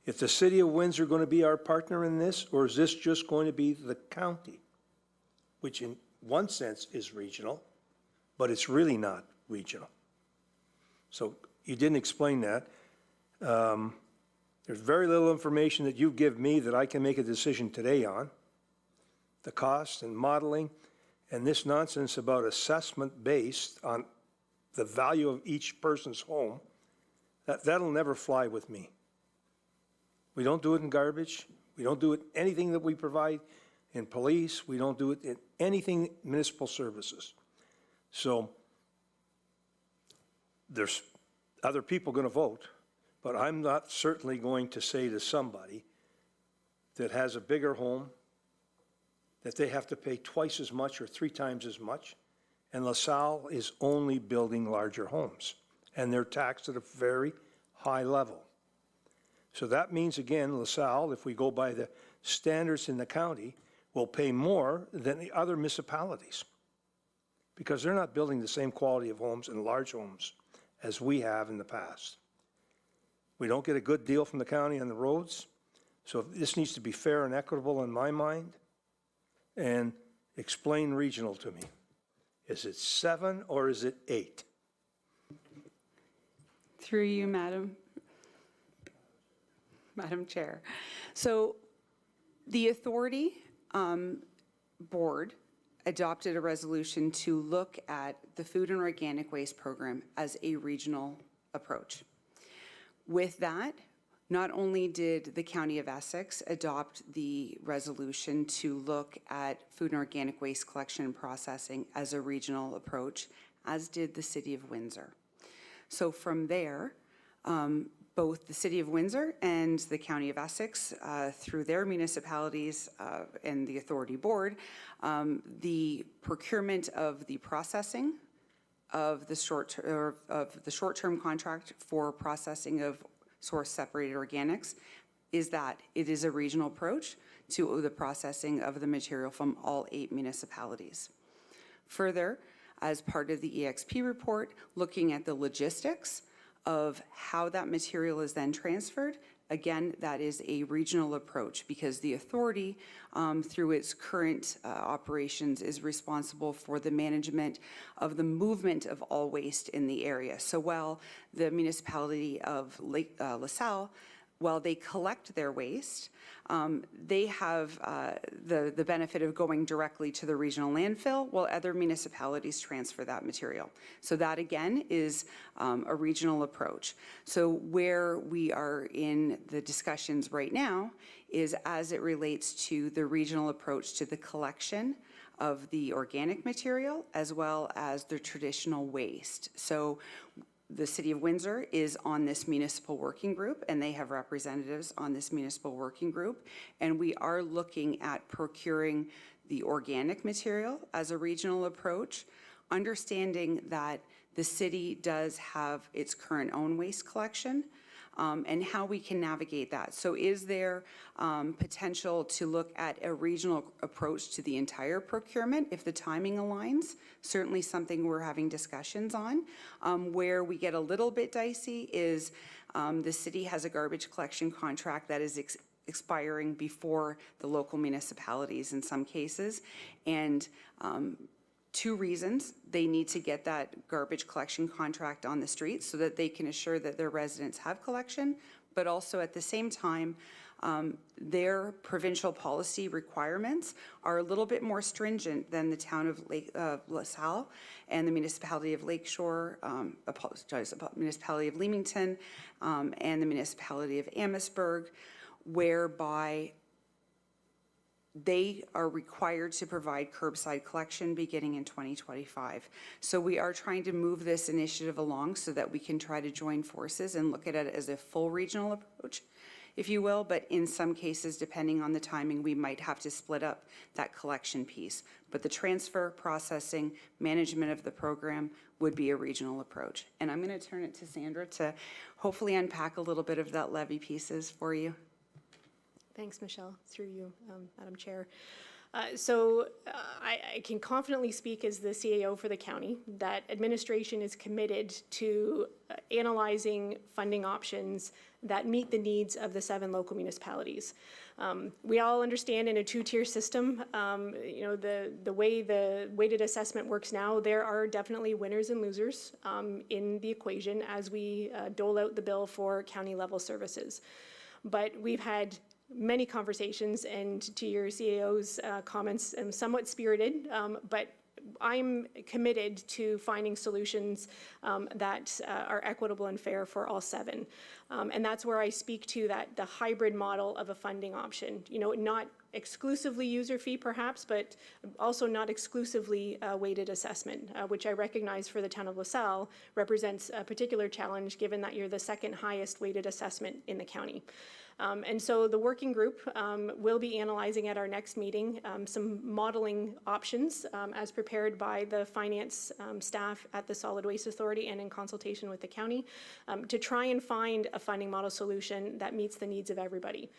Is the City of Windsor going to be our partner in this, or is this just going to be the county, which in one sense is regional, but it's really not regional? So you didn't explain that. There's very little information that you give me that I can make a decision today on. The cost and modeling, and this nonsense about assessment based on the value of each person's home, that'll never fly with me. We don't do it in garbage. We don't do it anything that we provide in police. We don't do it in anything municipal services. So there's other people going to vote, but I'm not certainly going to say to somebody that has a bigger home that they have to pay twice as much or 3 times as much, and LaSalle is only building larger homes, and they're taxed at a very high level. So that means, again, LaSalle, if we go by the standards in the county, will pay more than the other municipalities because they're not building the same quality of homes and large homes as we have in the past. We don't get a good deal from the county on the roads, so this needs to be fair and equitable in my mind. And explain regional to me. Is it 7 or is it 8? Through you, Madam Chair. So the authority board adopted a resolution to look at the food and organic waste program as a regional approach. With that, not only did the County of Essex adopt the resolution to look at food and organic waste collection and processing as a regional approach, as did the City of Windsor. So from there, both the City of Windsor and the County of Essex, through their municipalities and the authority board, the procurement of the processing of the short-term contract for processing of source separated organics is that it is a regional approach to the processing of the material from all 8 municipalities. Further, as part of the EXP report, looking at the logistics of how that material is then transferred. Again, that is a regional approach because the authority, through its current operations, is responsible for the management of the movement of all waste in the area. So while the municipality of LaSalle, while they collect their waste, they have the benefit of going directly to the regional landfill, while other municipalities transfer that material. So that, again, is a regional approach. So where we are in the discussions right now is as it relates to the regional approach to the collection of the organic material as well as the traditional waste. So the City of Windsor is on this municipal working group, and they have representatives on this municipal working group. And we are looking at procuring the organic material as a regional approach, understanding that the city does have its current own waste collection, and how we can navigate that. So is there potential to look at a regional approach to the entire procurement if the timing aligns? Certainly something we're having discussions on. Where we get a little bit dicey is the city has a garbage collection contract that is expiring before the local municipalities in some cases. And 2 reasons. They need to get that garbage collection contract on the street so that they can assure that their residents have collection, but also at the same time, their provincial policy requirements are a little bit more stringent than the town of LaSalle and the municipality of Lakeshore, municipality of Leamington, and the municipality of Amherstburg, whereby they are required to provide curbside collection beginning in 2025. So we are trying to move this initiative along so that we can try to join forces and look at it as a full regional approach, if you will, but in some cases, depending on the timing, we might have to split up that collection piece. But the transfer, processing, management of the program would be a regional approach. And I'm going to turn it to Sandra to hopefully unpack a little bit of that levy pieces for you. Thanks, Michelle, through you, Madam Chair. I can confidently speak as the CAO for the county that administration is committed to analyzing funding options that meet the needs of the 7 local municipalities. We all understand in a 2-tier system, the way the weighted assessment works now, there are definitely winners and losers in the equation as we dole out the bill for county level services. But we've had many conversations, and to your CAO's comments, somewhat spirited, but I'm committed to finding solutions that are equitable and fair for all 7. And that's where I speak to the hybrid model of a funding option. Not exclusively user fee perhaps, but also not exclusively weighted assessment, which I recognize for the town of LaSalle represents a particular challenge given that you're the 2nd highest weighted assessment in the county. And so the working group will be analyzing at our next meeting some modeling options as prepared by the finance staff at the Solid Waste Authority and in consultation with the county to try and find a funding model solution that meets the needs of everybody.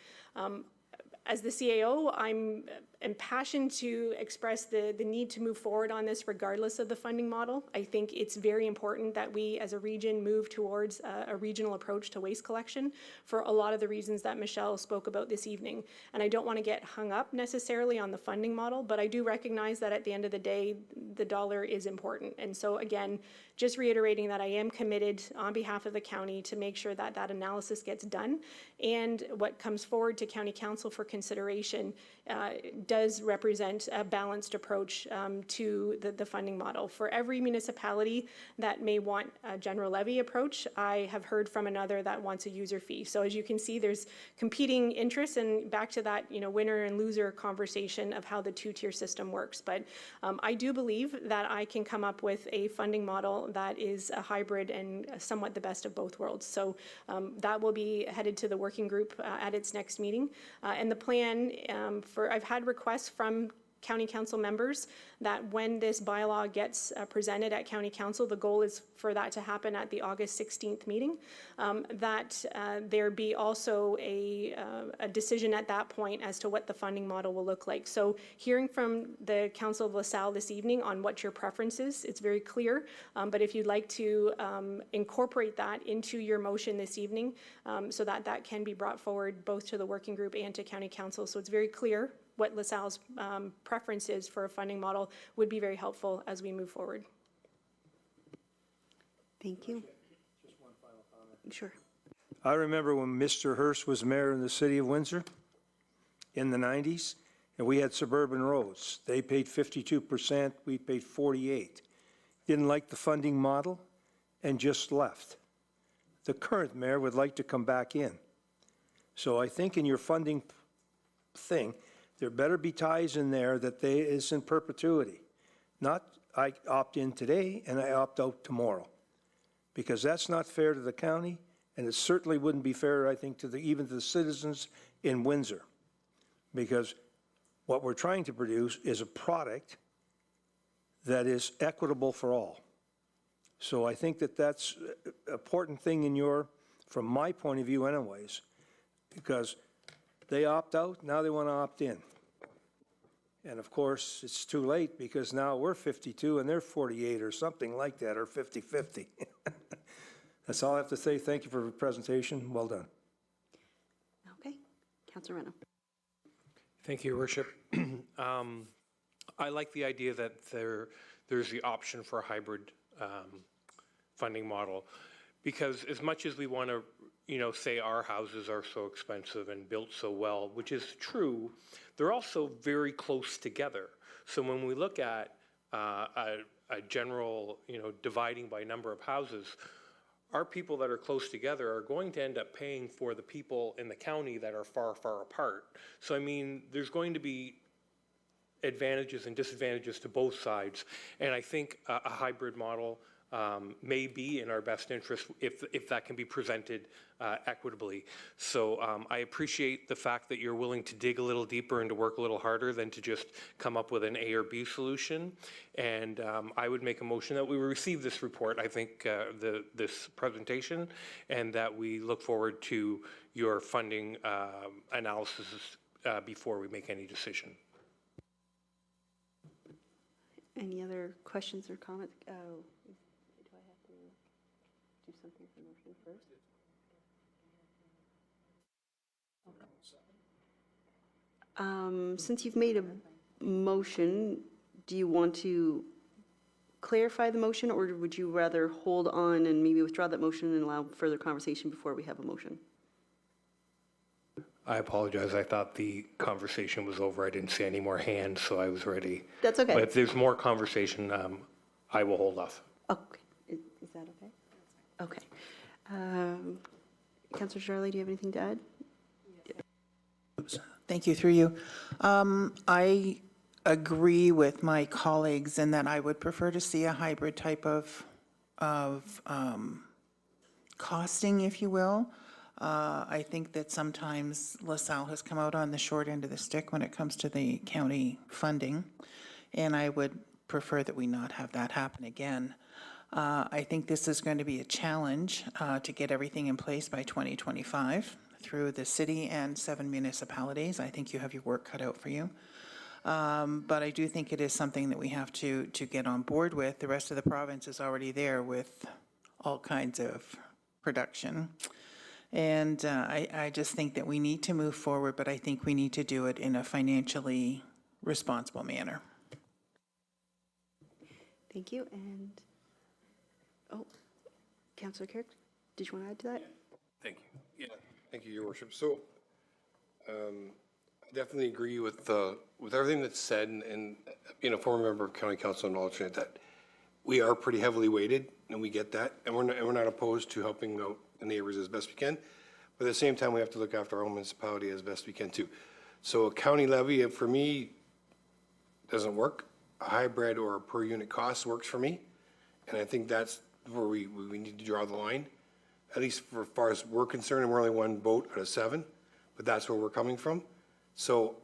As the CAO, I'm impassioned to express the need to move forward on this regardless of the funding model. I think it's very important that we as a region move towards a regional approach to waste collection for a lot of the reasons that Michelle spoke about this evening. And I don't want to get hung up necessarily on the funding model, but I do recognize that at the end of the day, the dollar is important. And so again, just reiterating that I am committed on behalf of the county to make sure that that analysis gets done, and what comes forward to County Council for consideration does represent a balanced approach to the funding model. For every municipality that may want a general levy approach, I have heard from another that wants a user fee. So as you can see, there's competing interests, and back to that winner and loser conversation of how the 2-tier system works. But I do believe that I can come up with a funding model that is a hybrid and somewhat the best of both worlds. So that will be headed to the working group at its next meeting. And the plan I've had requests from county council members that when this bylaw gets presented at county council, the goal is for that to happen at the August 16th meeting, that there be also a decision at that point as to what the funding model will look like. So hearing from the Council of LaSalle this evening on what your preference is, it's very clear, but if you'd like to incorporate that into your motion this evening so that that can be brought forward both to the working group and to county council, so it's very clear what LaSalle's preference is for a funding model, would be very helpful as we move forward. Thank you. Just one final comment. Sure. I remember when Mr. Hearst was mayor in the city of Windsor in the 90s, and we had suburban roads. They paid 52%, we paid 48%. Didn't like the funding model and just left. The current mayor would like to come back in. So I think in your funding thing, there better be ties in there that they is in perpetuity. Not I opt in today and I opt out tomorrow. Because that's not fair to the county, and it certainly wouldn't be fair, I think, to even to the citizens in Windsor. Because what we're trying to produce is a product that is equitable for all. So I think that that's an important thing in from my point of view anyways, because they opt out, now they want to opt in. And of course, it's too late because now we're 52 and they're 48 or something like that, or 50-50. That's all I have to say. Thank you for the presentation. Well done. Okay. Councilor Reno. Thank you, Your Worship. I like the idea that there's the option for a hybrid funding model, because as much as we want to, say our houses are so expensive and built so well, which is true, they're also very close together. So when we look at a general, dividing by number of houses, our people that are close together are going to end up paying for the people in the county that are far, far apart. So, I mean, there's going to be advantages and disadvantages to both sides. And I think a hybrid model may be in our best interest if that can be presented equitably. So I appreciate the fact that you're willing to dig a little deeper and to work a little harder than to just come up with an A or B solution. And I would make a motion that we receive this report, I think, this presentation, and that we look forward to your funding analysis before we make any decision. Any other questions or comments? Oh, do I have to do something for motion first? Since you've made a motion, do you want to clarify the motion, or would you rather hold on and maybe withdraw that motion and allow further conversation before we have a motion? I apologize. I thought the conversation was over. I didn't see any more hands, so I was ready. That's okay. But if there's more conversation, I will hold off. Okay. Is that okay? Okay. Councillor Charlie, do you have anything to add? Thank you, through you. I agree with my colleagues in that I would prefer to see a hybrid type of costing, if you will. I think that sometimes LaSalle has come out on the short end of the stick when it comes to the county funding, and I would prefer that we not have that happen again. I think this is going to be a challenge to get everything in place by 2025 through the city and 7 municipalities. I think you have your work cut out for you. But I do think it is something that we have to get on board with. The rest of the province is already there with all kinds of production. And I just think that we need to move forward, but I think we need to do it in a financially responsible manner. Thank you. And, Councillor Kirk, did you want to add to that? Thank you. Yeah, thank you, Your Worship. So I definitely agree with everything that's said, and former member of County Council and alternate, that we are pretty heavily weighted, and we get that, and we're not opposed to helping out the neighbors as best we can. But at the same time, we have to look after our own municipality as best we can too. So a county levy, for me, doesn't work. A hybrid or a per unit cost works for me. And I think that's where we need to draw the line, at least for as far as we're concerned, and we're only one vote out of 7, but that's where we're coming from. So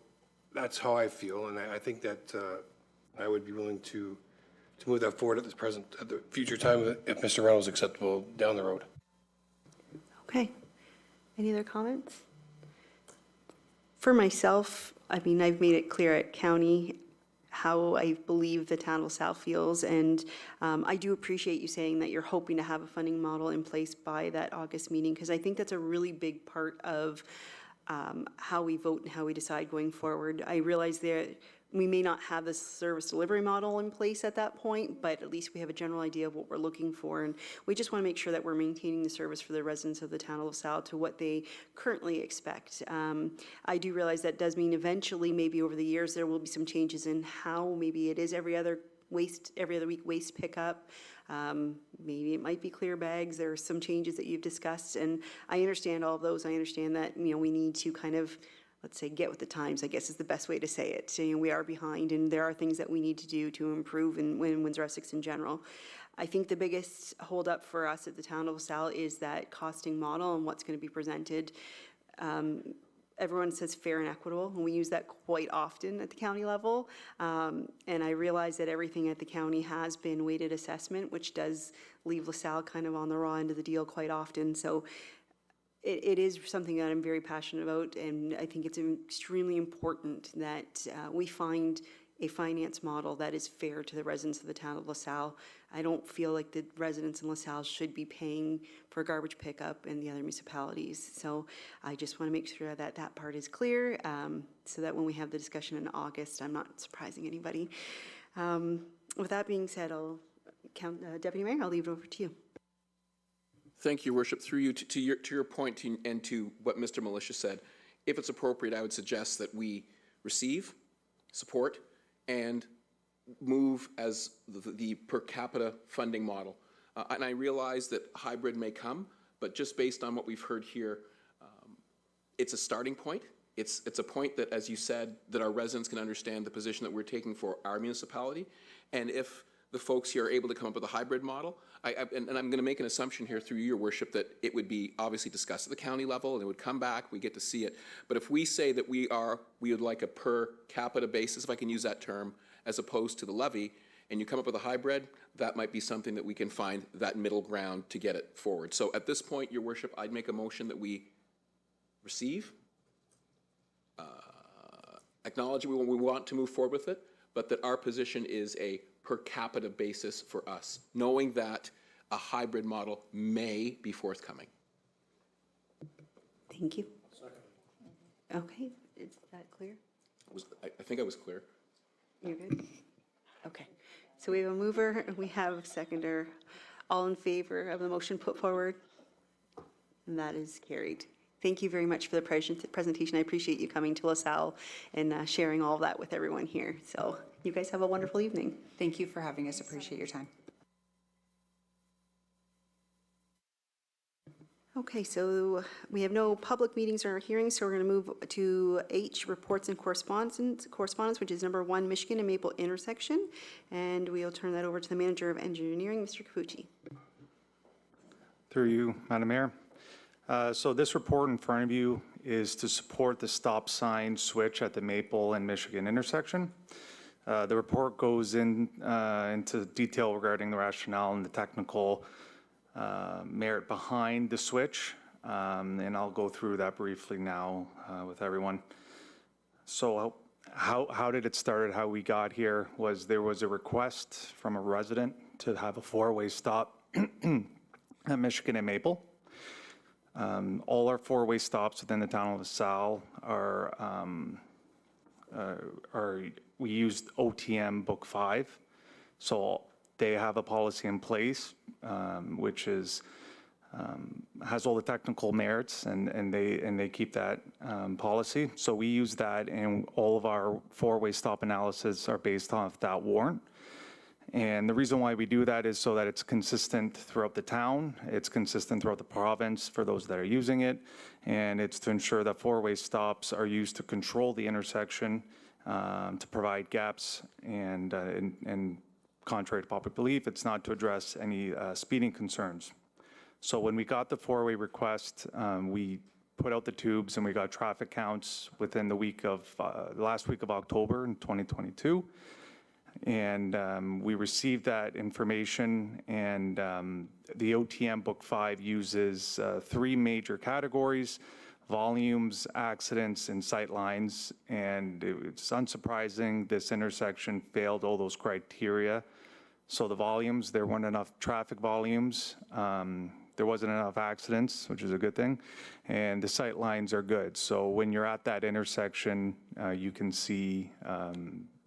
that's how I feel, and I think that I would be willing to move that forward at the future time if Mr. Reynolds is acceptable down the road. Okay. Any other comments? For myself, I mean, I've made it clear at county how I believe the town of LaSalle feels, and I do appreciate you saying that you're hoping to have a funding model in place by that August meeting, because I think that's a really big part of how we vote and how we decide going forward. I realize that we may not have the service delivery model in place at that point, but at least we have a general idea of what we're looking for, and we just want to make sure that we're maintaining the service for the residents of the town of LaSalle to what they currently expect. I do realize that does mean eventually, maybe over the years, there will be some changes in how maybe it is every other week waste pickup. Maybe it might be clear bags. There are some changes that you've discussed, and I understand all of those. I understand that, you know, we need to kind of, let's say, get with the times, I guess is the best way to say it. So, you know, we are behind, and there are things that we need to do to improve in Windsor-Essex in general. I think the biggest holdup for us at the town of LaSalle is that costing model and what's going to be presented. Everyone says fair and equitable, and we use that quite often at the county level. And I realize that everything at the county has been weighted assessment, which does leave LaSalle kind of on the raw end of the deal quite often. So it is something that I'm very passionate about, and I think it's extremely important that we find a finance model that is fair to the residents of the town of LaSalle. I don't feel like the residents in LaSalle should be paying for garbage pickup in the other municipalities. So I just want to make sure that that part is clear, so that when we have the discussion in August, I'm not surprising anybody. With that being said, Deputy Mayor, I'll leave it over to you. Thank you, Your Worship. Through you, to your point and to what Mr. Militia said, if it's appropriate, I would suggest that we receive, support, and move as the per capita funding model. And I realize that hybrid may come, but just based on what we've heard here, it's a starting point. It's a point that, as you said, that our residents can understand the position that we're taking for our municipality. And if the folks here are able to come up with a hybrid model, and I'm going to make an assumption here through Your Worship that it would be obviously discussed at the county level, and it would come back, we get to see it. But if we say that we would like a per capita basis, if I can use that term, as opposed to the levy, and you come up with a hybrid, that might be something that we can find that middle ground to get it forward. So at this point, Your Worship, I'd make a motion that we receive, acknowledge we want to move forward with it, but that our position is a per capita basis for us, knowing that a hybrid model may be forthcoming. Thank you. Okay, is that clear? I think I was clear. You're good? Okay. So we have a mover and we have a seconder. All in favor of the motion put forward? And that is carried. Thank you very much for the presentation. I appreciate you coming to LaSalle and sharing all of that with everyone here. So you guys have a wonderful evening. Thank you for having us. Appreciate your time. Okay, so we have no public meetings or hearings, so we're going to move to H, reports and correspondence, which is number 1, Michigan and Maple intersection. And we'll turn that over to the Manager of Engineering, Mr. Capucci. Through you, Madam Mayor. So this report in front of you is to support the stop sign switch at the Maple and Michigan intersection. The report goes into detail regarding the rationale and the technical merit behind the switch, and I'll go through that briefly now with everyone. So how did it start? How we got here was there was a request from a resident to have a 4-way stop at Michigan and Maple. All our 4-way stops within the town of LaSalle we used OTM Book 5. So they have a policy in place, which is has all the technical merits, and they keep that policy. So we use that, and all of our 4-way stop analysis are based off that warrant. And the reason why we do that is so that it's consistent throughout the town, it's consistent throughout the province for those that are using it, and it's to ensure that 4-way stops are used to control the intersection, to provide gaps, and contrary to popular belief, it's not to address any speeding concerns. So when we got the 4-way request, we put out the tubes, and we got traffic counts within the last week of October in 2022. And we received that information, and the OTM Book 5 uses 3 major categories: volumes, accidents, and sight lines. And it's unsurprising this intersection failed all those criteria. So the volumes, there weren't enough traffic volumes. There wasn't enough accidents, which is a good thing. And the sight lines are good. So when you're at that intersection, you can see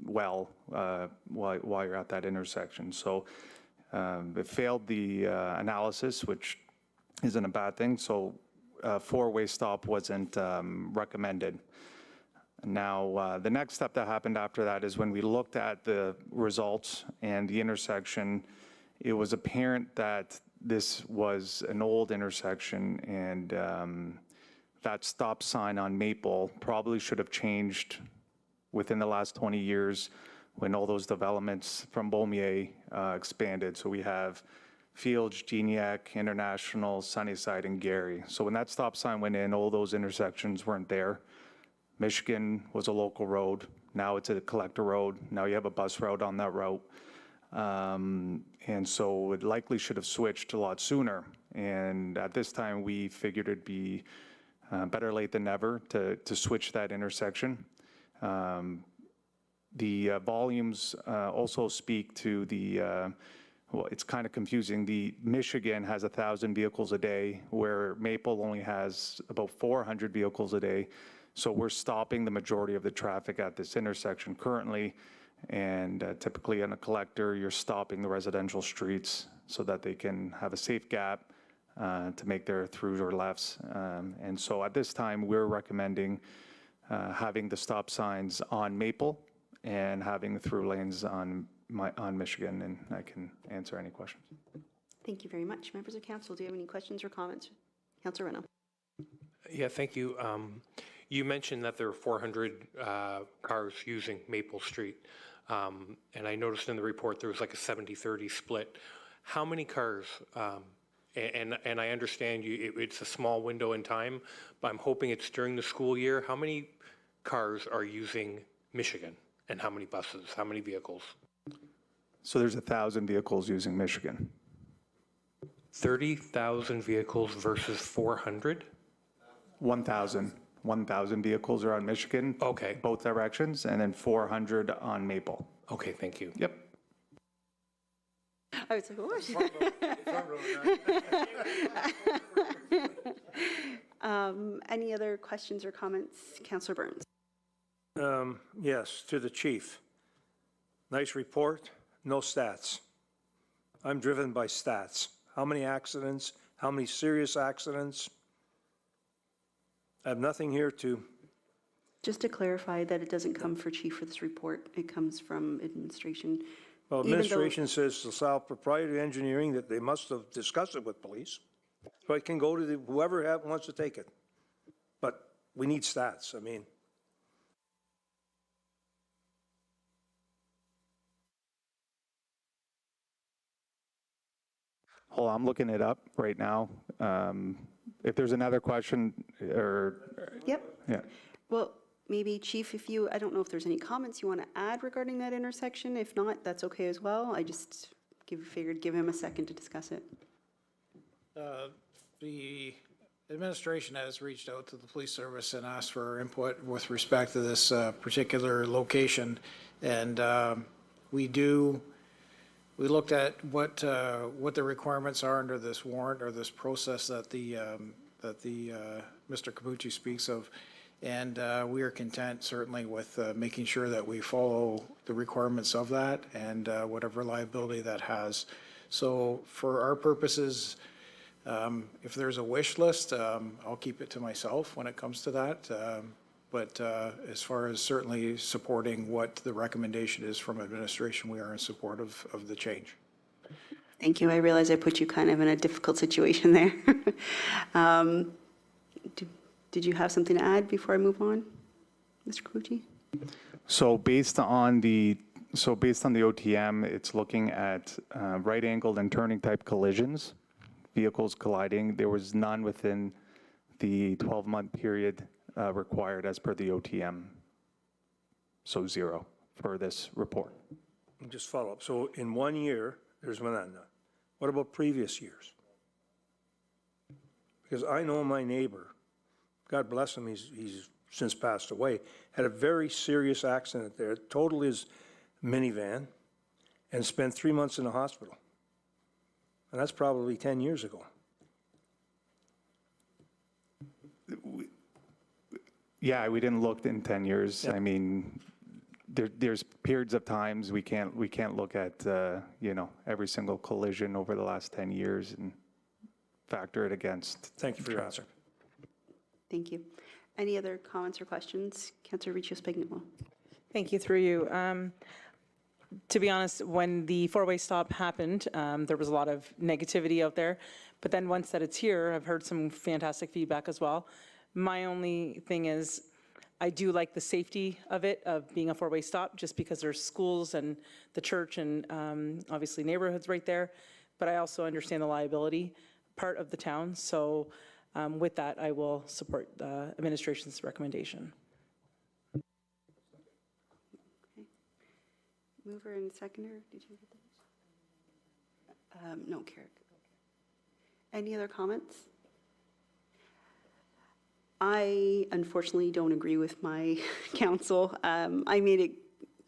while you're at that intersection. So it failed the analysis, which isn't a bad thing. So 4-way stop wasn't recommended. Now, the next step that happened after that is when we looked at the results and the intersection, it was apparent that this was an old intersection, and that stop sign on Maple probably should have changed within the last 20 years when all those developments from Beaumier expanded. So we have Fields, Geniac, International, Sunnyside, and Gary. So when that stop sign went in, all those intersections weren't there. Michigan was a local road. Now it's a collector road. Now you have a bus route on that route. And so it likely should have switched a lot sooner. And at this time, we figured it'd be better late than never to switch that intersection. The volumes also speak to the, well, it's kind of confusing. The Michigan has 1,000 vehicles a day, where Maple only has about 400 vehicles a day. So we're stopping the majority of the traffic at this intersection currently. And typically on a collector, you're stopping the residential streets so that they can have a safe gap to make their throughs or lefts. And so at this time, we're recommending having the stop signs on Maple and having the through lanes on Michigan, and I can answer any questions. Thank you very much. Members of council, do you have any questions or comments? Councilor Reno. Yeah, thank you. You mentioned that there are 400 cars using Maple Street, and I noticed in the report there was like a 70-30 split. How many cars, and I understand it's a small window in time, but I'm hoping it's during the school year. How many cars are using Michigan, and how many buses, how many vehicles? So there's 1,000 vehicles using Michigan. 30,000 vehicles versus 400? 1,000 vehicles are on Michigan. Okay. Both directions, and then 400 on Maple. Okay, thank you. Yep. I was like, what? Any other questions or comments? Councillor Burns. Yes, to the chief. Nice report, no stats. I'm driven by stats. How many accidents? How many serious accidents? I have nothing here to. Just to clarify that it doesn't come for chief for this report, it comes from administration. Well, administration says LaSalle Proprietary Engineering that they must have discussed it with police. So it can go to whoever wants to take it. But we need stats, I mean. Hold on, I'm looking it up right now. If there's another question, or. Yep. Yeah. Well, maybe Chief, if you, I don't know if there's any comments you want to add regarding that intersection. If not, that's okay as well. I just figured give him a second to discuss it. The administration has reached out to the police service and asked for input with respect to this particular location. And we looked at what the requirements are under this warrant or this process that Mr. Capucci speaks of. And we are content certainly with making sure that we follow the requirements of that and whatever liability that has. So for our purposes, if there's a wish list, I'll keep it to myself when it comes to that. But as far as certainly supporting what the recommendation is from administration, we are in support of the change. Thank you. I realize I put you kind of in a difficult situation there. Did you have something to add before I move on, Mr. Capucci? So based on the OTM, it's looking at right-angled and turning type collisions, vehicles colliding. There was none within the 12-month period required as per the OTM. So 0 for this report. Just follow up. So in 1 year, there's one on that. What about previous years? Because I know my neighbor, God bless him, he's since passed away, had a very serious accident there, totaled his minivan, and spent 3 months in the hospital. And that's probably 10 years ago. Yeah, we didn't look in 10 years. I mean, there's periods of times we can't look at, you know, every single collision over the last 10 years and factor it against. Thank you for your answer. Thank you. Any other comments or questions? Councillor Riccio Spagnolo. Thank you, through you. To be honest, when the four-way stop happened, there was a lot of negativity out there. But then once that it's here, I've heard some fantastic feedback as well. My only thing is, I do like the safety of it, of being a four-way stop, just because there's schools and the church and obviously neighborhoods right there. But I also understand the liability part of the town. So with that, I will support the administration's recommendation. Mover and seconder, did you get those? No, Carrick. Any other comments? I unfortunately don't agree with my counsel. I made it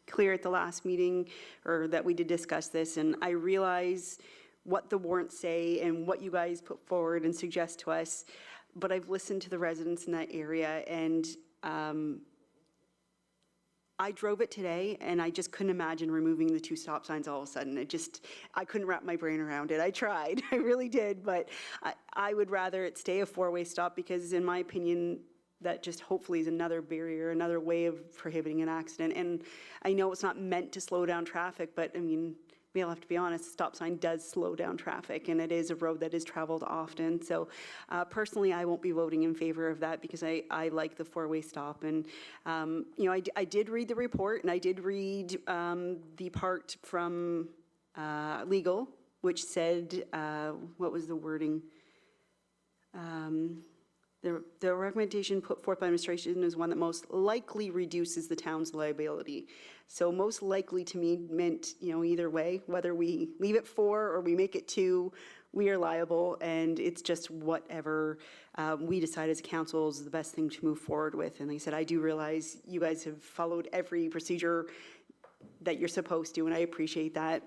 clear at the last meeting, or that we did discuss this, and I realize what the warrants say and what you guys put forward and suggest to us, but I've listened to the residents in that area, and I drove it today, and I just couldn't imagine removing the 2 stop signs all of a sudden. I couldn't wrap my brain around it. I tried, I really did, but I would rather it stay a 4-way stop, because in my opinion, that just hopefully is another barrier, another way of prohibiting an accident. And I know it's not meant to slow down traffic, but I mean, we all have to be honest, the stop sign does slow down traffic, and it is a road that is traveled often. So personally, I won't be voting in favor of that, because I like the 4-way stop. And, you know, I did read the report, and I did read the part from legal, which said, what was the wording? The recommendation put forth by administration is one that most likely reduces the town's liability. So most likely to me meant, you know, either way, whether we leave it 4 or we make it 2, we are liable, and it's just whatever we decide as a council is the best thing to move forward with. And like I said, I do realize you guys have followed every procedure that you're supposed to, and I appreciate that.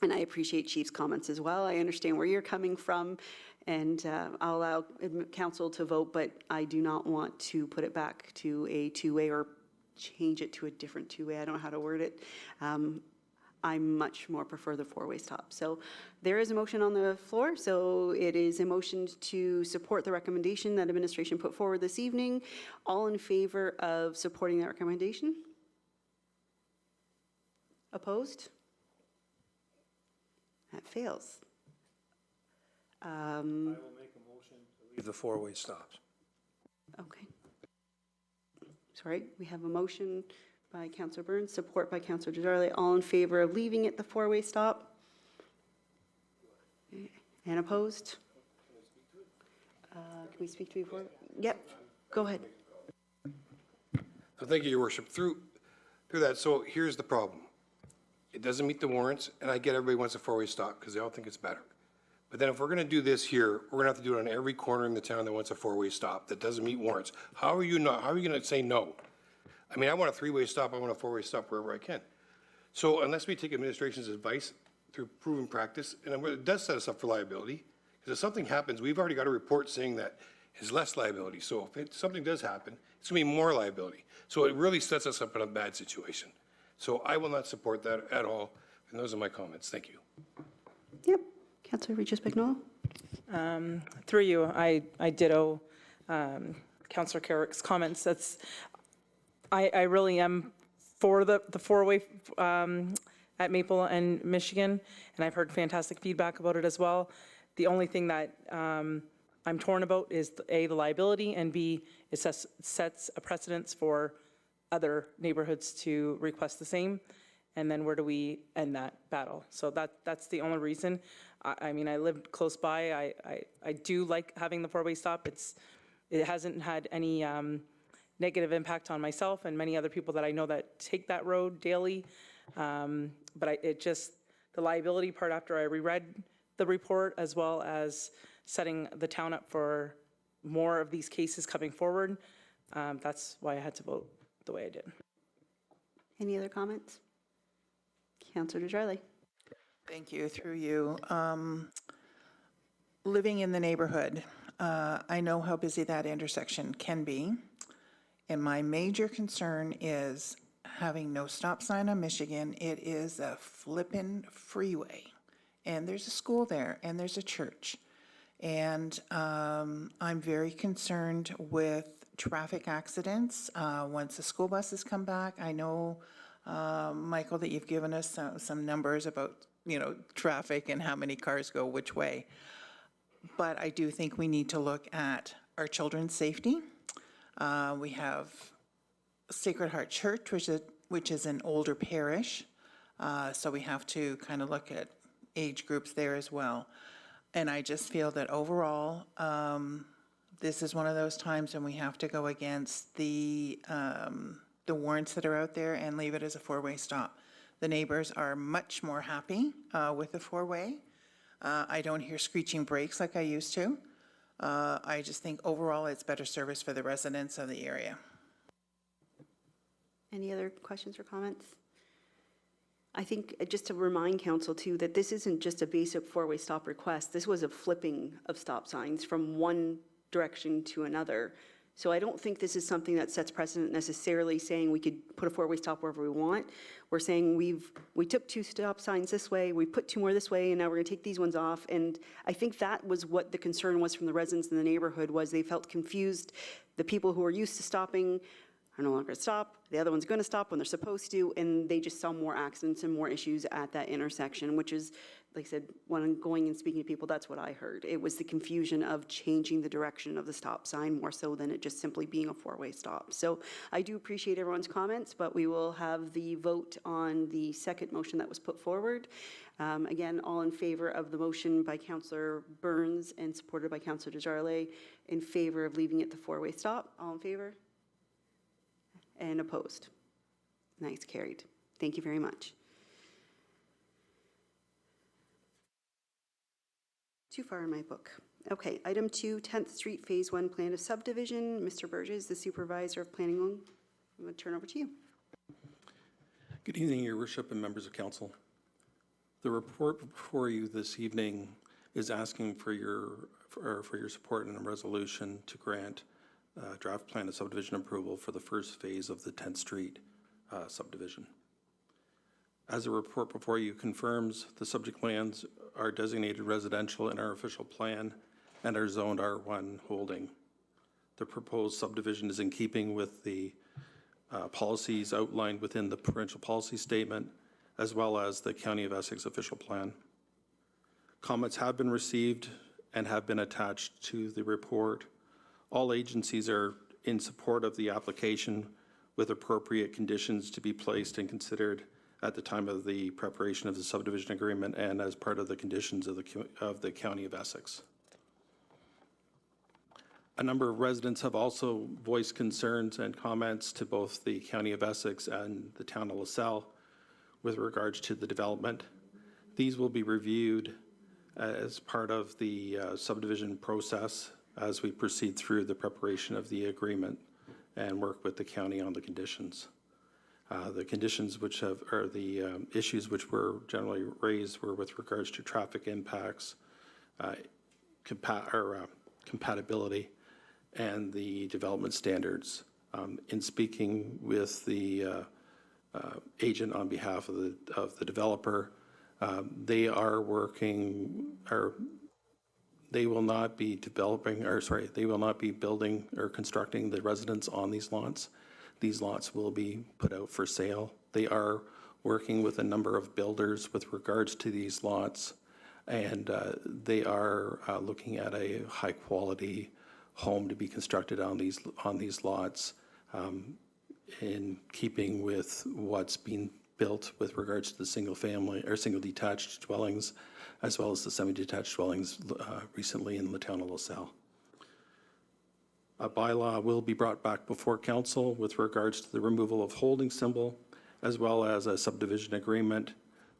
And I appreciate Chief's comments as well. I understand where you're coming from, and I'll allow council to vote, but I do not want to put it back to a 2-way or change it to a different 2-way. I don't know how to word it. I much more prefer the 4-way stop. So there is a motion on the floor. So it is a motion to support the recommendation that administration put forward this evening. All in favor of supporting that recommendation? Opposed? That fails. I will make a motion to leave the 4-way stops. Okay. Sorry, we have a motion by Councillor Burns, support by Councillor Desjardins. All in favor of leaving it the 4-way stop? And opposed? Can we speak to you before? Yep, go ahead. So thank you, Your Worship. Through that, so here's the problem. It doesn't meet the warrants, and I get everybody wants a 4-way stop because they all think it's better. But then if we're going to do this here, we're going to have to do it on every corner in the town that wants a 4-way stop that doesn't meet warrants. How are you going to say no? I mean, I want a 3-way stop. I want a 4-way stop wherever I can. So unless we take administration's advice through proven practice, and it does set us up for liability, because if something happens, we've already got a report saying that is less liability. So if something does happen, it's going to be more liability. So it really sets us up in a bad situation. So I will not support that at all. And those are my comments. Thank you. Yep. Councillor Regis Spagnolo. Through you, I ditto Councillor Carrick's comments. I really am for the 4-way at Maple and Michigan, and I've heard fantastic feedback about it as well. The only thing that I'm torn about is A, the liability, and B, it sets a precedence for other neighborhoods to request the same, and then where do we end that battle? So that's the only reason. I mean, I live close by. I do like having the 4-way stop. it hasn't had any negative impact on myself and many other people that I know that take that road daily. But it just, the liability part after I reread the report, as well as setting the town up for more of these cases coming forward, that's why I had to vote the way I did. Any other comments? Councillor Desjardins. Thank you, through you. Living in the neighborhood, I know how busy that intersection can be. And my major concern is having no stop sign on Michigan. It is a flippin' freeway. And there's a school there, and there's a church. And I'm very concerned with traffic accidents. Once the school buses come back, I know, Michael, that you've given us some numbers about, traffic and how many cars go which way. But I do think we need to look at our children's safety. We have Sacred Heart Church, which is an older parish. So we have to kind of look at age groups there as well. And I just feel that overall, this is one of those times when we have to go against the warrants that are out there and leave it as a four-way stop. The neighbors are much more happy with the four-way. I don't hear screeching brakes like I used to. I just think overall it's better service for the residents of the area. Any other questions or comments? I think just to remind council too, that this isn't just a basic four-way stop request. This was a flipping of stop signs from one direction to another. So I don't think this is something that sets precedent necessarily saying we could put a four-way stop wherever we want. We're saying we took 2 stop signs this way, we put 2 more this way, and now we're gonna take these ones off. And I think that was what the concern was from the residents in the neighborhood, was they felt confused. The people who are used to stopping are no longer gonna stop. The other one's gonna stop when they're supposed to, and they just saw more accidents and more issues at that intersection, which is, like I said, when I'm going and speaking to people, that's what I heard. It was the confusion of changing the direction of the stop sign more so than it just simply being a four-way stop. So I do appreciate everyone's comments, but we will have the vote on the second motion that was put forward. Again, all in favor of the motion by Councillor Burns and supported by Councillor Desjardins in favor of leaving it the four-way stop. All in favor? And opposed? Nice, carried. Thank you very much. Too far in my book. Okay, item 2, 10th Street Phase 1 Plan of Subdivision. Mr. Burgess, the Supervisor of Planning. I'm going to turn over to you. Good evening, Your Worship and members of Council. The report before you this evening is asking for your support in a resolution to grant draft plan of subdivision approval for the first phase of the 10th Street subdivision. As the report before you confirms, the subject lands are designated residential in our official plan and are zoned R1 holding. The proposed subdivision is in keeping with the policies outlined within the provincial policy statement, as well as the County of Essex official plan. Comments have been received and have been attached to the report. All agencies are in support of the application, with appropriate conditions to be placed and considered at the time of the preparation of the subdivision agreement and as part of the conditions of the County of Essex. A number of residents have also voiced concerns and comments to both the County of Essex and the Town of LaSalle with regards to the development. These will be reviewed as part of the subdivision process as we proceed through the preparation of the agreement and work with the county on the conditions. The conditions which have, or the issues which were generally raised were with regards to traffic impacts, compatibility, and the development standards. In speaking with the agent on behalf of the developer, they are working, or they will not be developing, or sorry, they will not be building or constructing the residence on these lots. These lots will be put out for sale. They are working with a number of builders with regards to these lots, and they are looking at a high-quality home to be constructed on these lots, in keeping with what's being built with regards to the single-family or single-detached dwellings, as well as the semi-detached dwellings recently in the Town of LaSalle. A bylaw will be brought back before council with regards to the removal of holding symbol, as well as a subdivision agreement,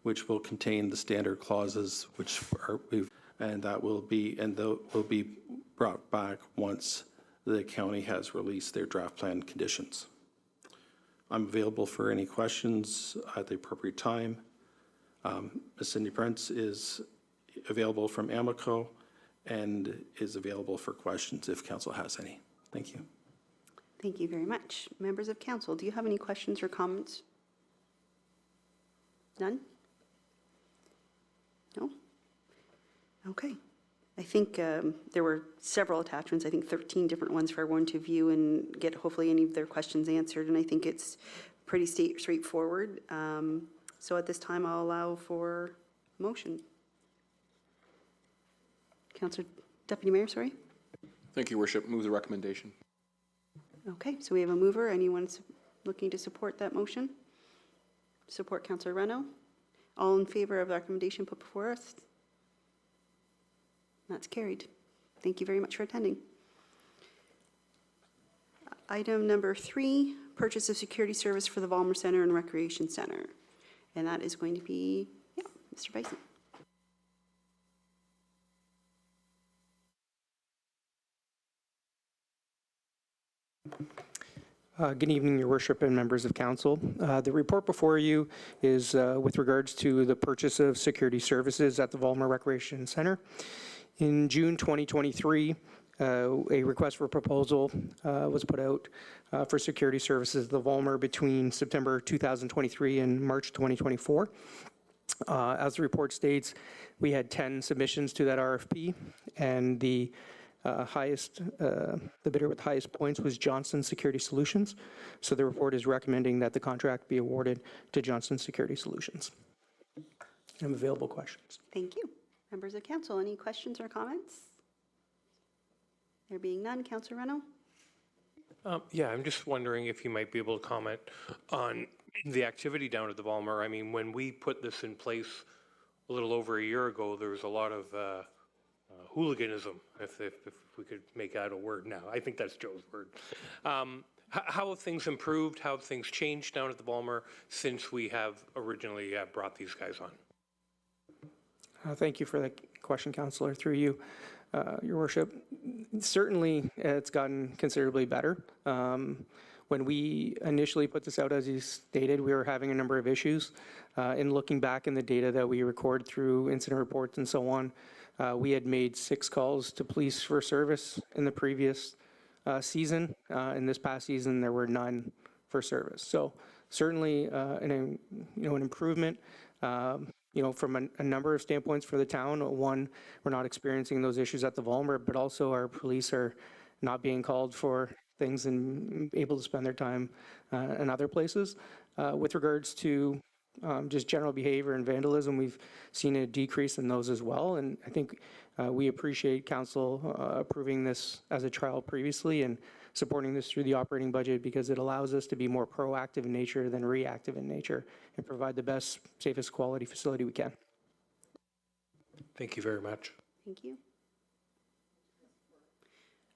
which will contain the standard clauses, and that will be brought back once the county has released their draft plan conditions. I'm available for any questions at the appropriate time. Ms. Cindy Prince is available from Amico and is available for questions if council has any. Thank you. Thank you very much. Members of council, do you have any questions or comments? None? No? Okay. I think there were several attachments, I think 13 different ones for everyone to view and get hopefully any of their questions answered, and I think it's pretty straightforward. So at this time, I'll allow for motion. Councillor Deputy Mayor, sorry. Thank you, Worship. Move the recommendation. Okay, so we have a mover. Anyone looking to support that motion? Support Councillor Reno. All in favor of the recommendation put before us? That's carried. Thank you very much for attending. Item number 3, purchase of security service for the Vollmer Center and Recreation Center. And that is going to be, Mr. Bison. Good evening, Your Worship and members of council. The report before you is with regards to the purchase of security services at the Vollmer Recreation Center. In June 2023, a request for proposal was put out for security services at the Vollmer between September 2023 and March 2024. As the report states, we had 10 submissions to that RFP, and the bidder with highest points was Johnson Security Solutions. So the report is recommending that the contract be awarded to Johnson Security Solutions. And available questions. Thank you. Members of council, any questions or comments? There being none, Councillor Reno. Yeah, I'm just wondering if you might be able to comment on the activity down at the Vollmer. I mean, when we put this in place a little over a year ago, there was a lot of hooliganism, if we could make out a word now. I think that's Joe's word. How have things improved? How have things changed down at the Vollmer since we have originally brought these guys on? Thank you for that question, Councillor, through you, Your Worship. Certainly, it's gotten considerably better. When we initially put this out, as you stated, we were having a number of issues. In looking back in the data that we record through incident reports and so on, we had made 6 calls to police for service in the previous season. In this past season, there were none for service. So certainly, an improvement. From a number of standpoints for the town. One, we're not experiencing those issues at the Vollmer, but also our police are not being called for things and able to spend their time in other places. With regards to just general behavior and vandalism, we've seen a decrease in those as well. And I think we appreciate council approving this as a trial previously and supporting this through the operating budget, because it allows us to be more proactive in nature than reactive in nature and provide the best, safest quality facility we can. Thank you very much. Thank you.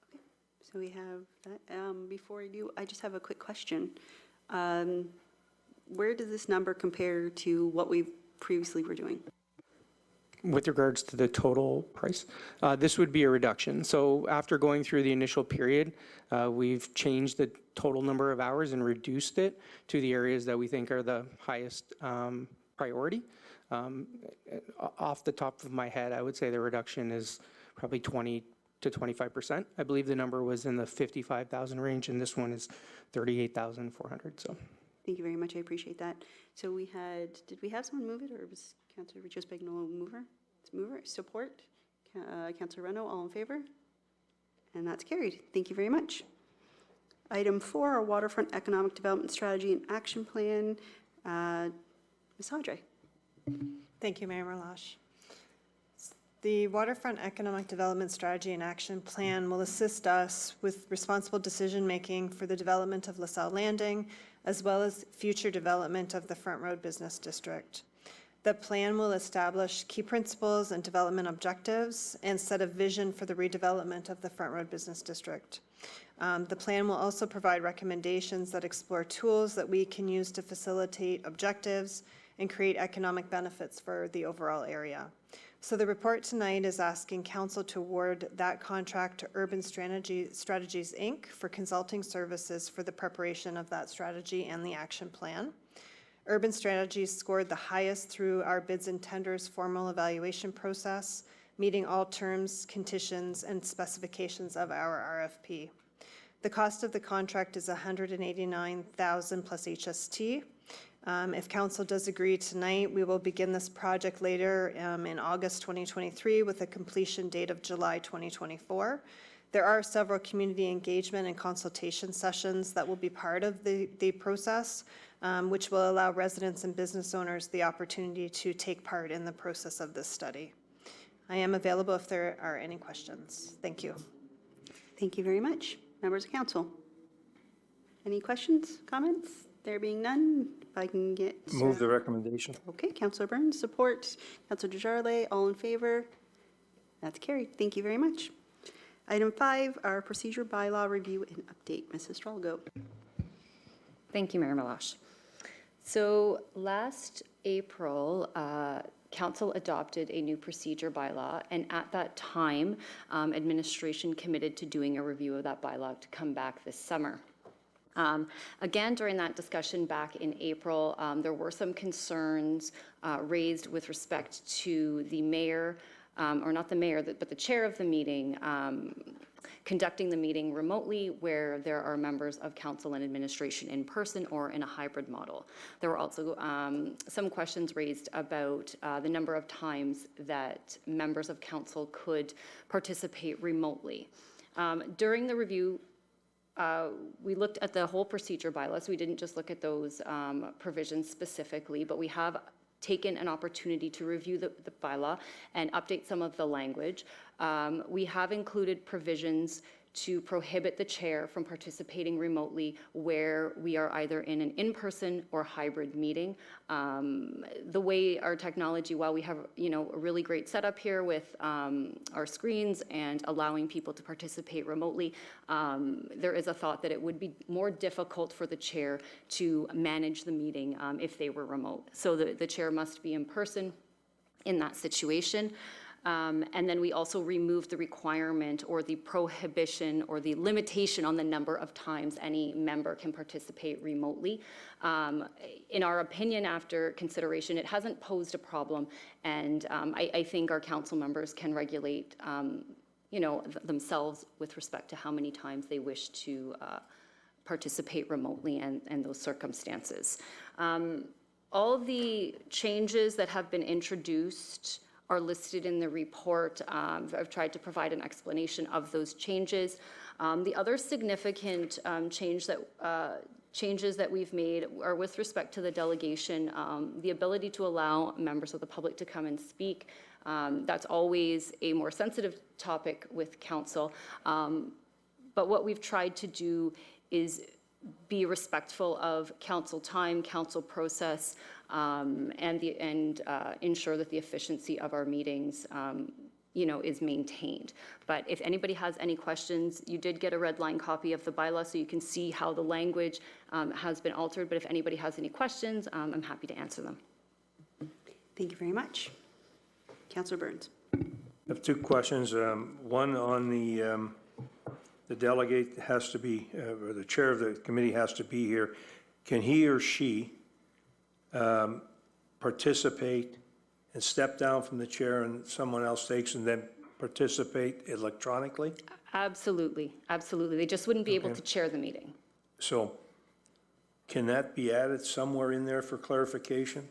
Okay, so we have that. Before we do, I just have a quick question. Where does this number compare to what we previously were doing? With regards to the total price, this would be a reduction. So after going through the initial period, we've changed the total number of hours and reduced it to the areas that we think are the highest priority. Off the top of my head, I would say the reduction is probably 20 to 25%. I believe the number was in the 55,000 range, and this one is 38,400. So. Thank you very much. I appreciate that. So we had, did we have someone move it, or was Councillor Richo-Spagnuolo mover? It's mover. Support. Councillor Reno, all in favor? And that's carried. Thank you very much. Item 4, our Waterfront Economic Development Strategy and Action Plan. Ms. Audrey. Thank you, Mayor Merlosh. The Waterfront Economic Development Strategy and Action Plan will assist us with responsible decision-making for the development of LaSalle Landing, as well as future development of the Front Road Business District. The plan will establish key principles and development objectives and set a vision for the redevelopment of the Front Road Business District. The plan will also provide recommendations that explore tools that we can use to facilitate objectives and create economic benefits for the overall area. So the report tonight is asking council to award that contract to Urban Strategies, Inc. for consulting services for the preparation of that strategy and the action plan. Urban Strategies scored the highest through our bids and tenders formal evaluation process, meeting all terms, conditions, and specifications of our RFP. The cost of the contract is $189,000 plus HST. If council does agree tonight, we will begin this project later in August 2023 with a completion date of July 2024. There are several community engagement and consultation sessions that will be part of the process, which will allow residents and business owners the opportunity to take part in the process of this study. I am available if there are any questions. Thank you. Thank you very much. Members of council. Any questions, comments? There being none, if I can get... Move the recommendation. Okay, Councillor Burns, support. Councillor Desjardins, all in favor? That's carried. Thank you very much. Item 5, our procedure bylaw review and update. Mrs. Stralgo. Thank you, Mayor Meloche. So last April, Council adopted a new procedure bylaw, and at that time, administration committed to doing a review of that bylaw to come back this summer. Again, during that discussion back in April, there were some concerns raised with respect to the mayor, or not the mayor, but the chair of the meeting, conducting the meeting remotely where there are members of council and administration in person or in a hybrid model. There were also some questions raised about the number of times that members of council could participate remotely. During the review, we looked at the whole procedure bylaw, so we didn't just look at those provisions specifically, but we have taken an opportunity to review the bylaw and update some of the language. We have included provisions to prohibit the chair from participating remotely where we are either in an in-person or hybrid meeting. The way our technology, while we have a really great setup here with our screens and allowing people to participate remotely, there is a thought that it would be more difficult for the chair to manage the meeting if they were remote. So the chair must be in person in that situation. And then we also removed the requirement or the prohibition or the limitation on the number of times any member can participate remotely. In our opinion, after consideration, it hasn't posed a problem, and I think our council members can regulate themselves with respect to how many times they wish to participate remotely and those circumstances. All the changes that have been introduced are listed in the report. I've tried to provide an explanation of those changes. The other significant changes that we've made are with respect to the delegation, the ability to allow members of the public to come and speak. That's always a more sensitive topic with council. But what we've tried to do is be respectful of council time, council process, and ensure that the efficiency of our meetings, is maintained. But if anybody has any questions, you did get a red line copy of the bylaw, so you can see how the language has been altered. But if anybody has any questions, I'm happy to answer them. Thank you very much. Councillor Burns. I have two questions. One on the delegate has to be, or the chair of the committee has to be here. Can he or she participate and step down from the chair and someone else takes and then participate electronically? Absolutely, absolutely. They just wouldn't be able to chair the meeting. So can that be added somewhere in there for clarification?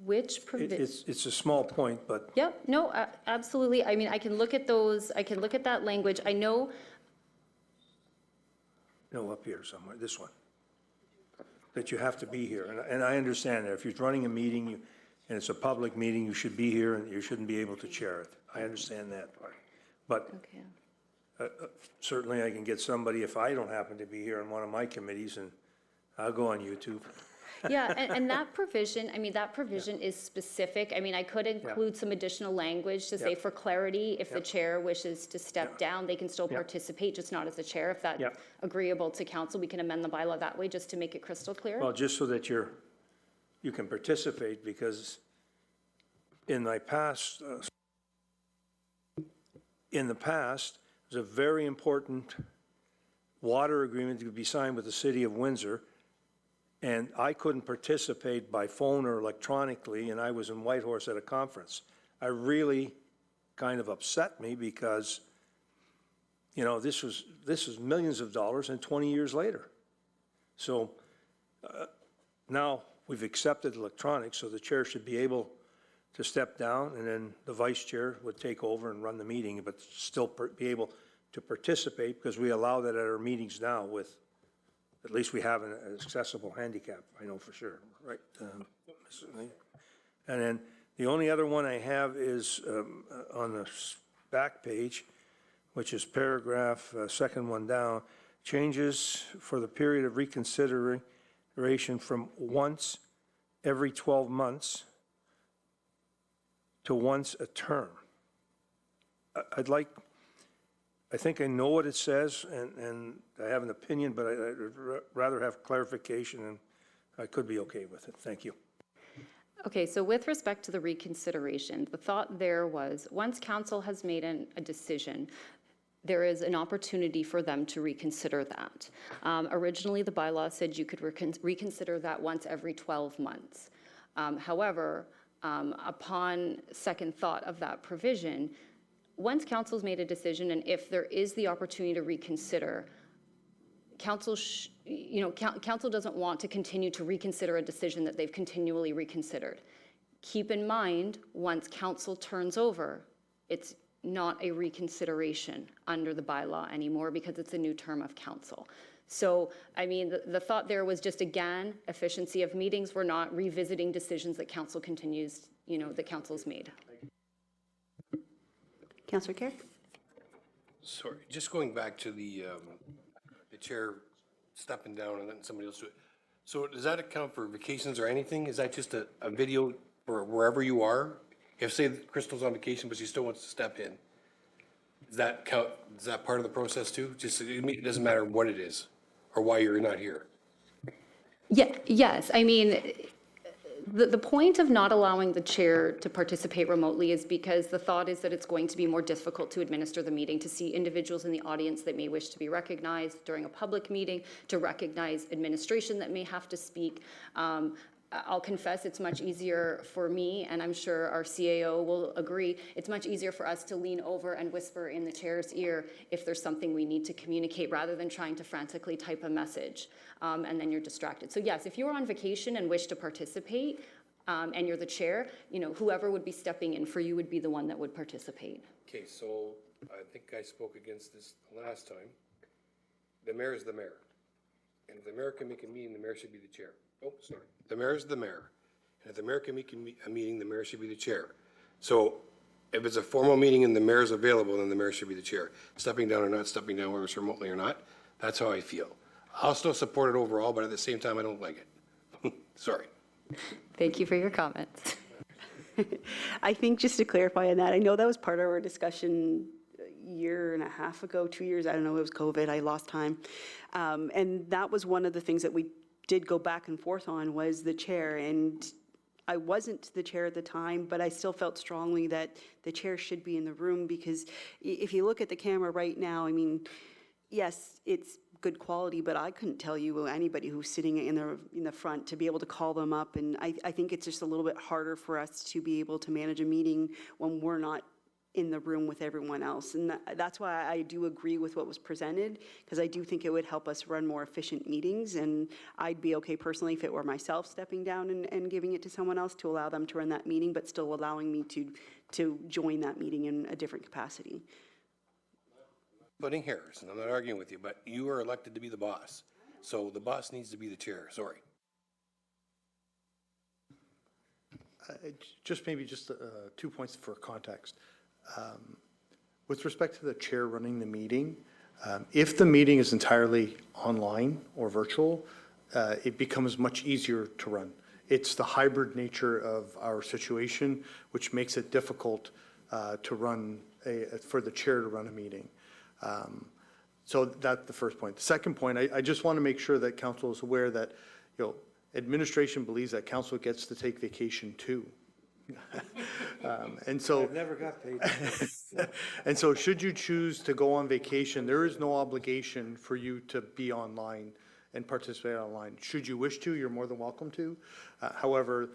Which provision? It's a small point, but. Yep, no, absolutely. I mean, I can look at those, I can look at that language. I know. No, up here somewhere, this one. That you have to be here. And I understand that if you're running a meeting and it's a public meeting, you should be here and you shouldn't be able to chair it. I understand that part. But certainly I can get somebody, if I don't happen to be here on one of my committees, and I'll go on YouTube. Yeah, and that provision, I mean, that provision is specific. I mean, I could include some additional language to say for clarity, if the chair wishes to step down, they can still participate, just not as the chair. If that's agreeable to council, we can amend the bylaw that way, just to make it crystal clear. Well, just so that you can participate, because in the past, there's a very important water agreement to be signed with the city of Windsor, and I couldn't participate by phone or electronically, and I was in Whitehorse at a conference. I really kind of upset me because, you know, this was millions of dollars and 20 years later. So now we've accepted electronics, so the chair should be able to step down, and then the vice chair would take over and run the meeting, but still be able to participate, because we allow that at our meetings now with, at least we have an accessible handicap, I know for sure, right? And then the only other one I have is on the back page, which is paragraph, second one down, changes for the period of reconsideration from once every 12 months to once a term. I think I know what it says, and I have an opinion, but I'd rather have clarification, and I could be okay with it. Thank you. Okay, so with respect to the reconsideration, the thought there was, once council has made a decision, there is an opportunity for them to reconsider that. Originally, the bylaw said you could reconsider that once every 12 months. However, upon second thought of that provision, once council's made a decision, and if there is the opportunity to reconsider, council doesn't want to continue to reconsider a decision that they've continually reconsidered. Keep in mind, once council turns over, it's not a reconsideration under the bylaw anymore, because it's a new term of council. So, I mean, the thought there was just, again, efficiency of meetings. We're not revisiting decisions that council continues, that council's made. Councillor Kerr? Sorry, just going back to the chair stepping down and letting somebody else do it. So does that account for vacations or anything? Is that just a video for wherever you are? If, say, Crystal's on vacation, but she still wants to step in, does that count, is that part of the process too? Just, it doesn't matter what it is or why you're not here? Yeah, yes, I mean, the point of not allowing the chair to participate remotely is because the thought is that it's going to be more difficult to administer the meeting, to see individuals in the audience that may wish to be recognized during a public meeting, to recognize administration that may have to speak. I'll confess, it's much easier for me, and I'm sure our CAO will agree, it's much easier for us to lean over and whisper in the chair's ear if there's something we need to communicate, rather than trying to frantically type a message, and then you're distracted. So yes, if you're on vacation and wish to participate, and you're the chair, whoever would be stepping in for you would be the one that would participate. Okay, so I think I spoke against this last time. The mayor is the mayor. And if the mayor can make a meeting, the mayor should be the chair. Oh, sorry. The mayor is the mayor. And if the mayor can make a meeting, the mayor should be the chair. So if it's a formal meeting and the mayor is available, then the mayor should be the chair. Stepping down or not stepping down, whether it's remotely or not, that's how I feel. I'll still support it overall, but at the same time, I don't like it. Sorry. Thank you for your comments. I think just to clarify on that, I know that was part of our discussion a year and a half ago, 2 years, I don't know, it was COVID, I lost time. And that was one of the things that we did go back and forth on, was the chair. And I wasn't the chair at the time, but I still felt strongly that the chair should be in the room, because if you look at the camera right now, I mean, yes, it's good quality, but I couldn't tell you anybody who's sitting in the front to be able to call them up. And I think it's just a little bit harder for us to be able to manage a meeting when we're not in the room with everyone else. And that's why I do agree with what was presented, because I do think it would help us run more efficient meetings. And I'd be okay personally if it were myself stepping down and giving it to someone else to allow them to run that meeting, but still allowing me to join that meeting in a different capacity. Splitting hairs, and I'm not arguing with you, but you are elected to be the boss. So the boss needs to be the chair, sorry. Just maybe 2 points for context. With respect to the chair running the meeting, if the meeting is entirely online or virtual, it becomes much easier to run. It's the hybrid nature of our situation, which makes it difficult to run, for the chair to run a meeting. So that's the first point. The second point, I just want to make sure that council is aware that, administration believes that council gets to take vacation too. And so. I've never got paid. And so should you choose to go on vacation, there is no obligation for you to be online and participate online. Should you wish to, you're more than welcome to. However,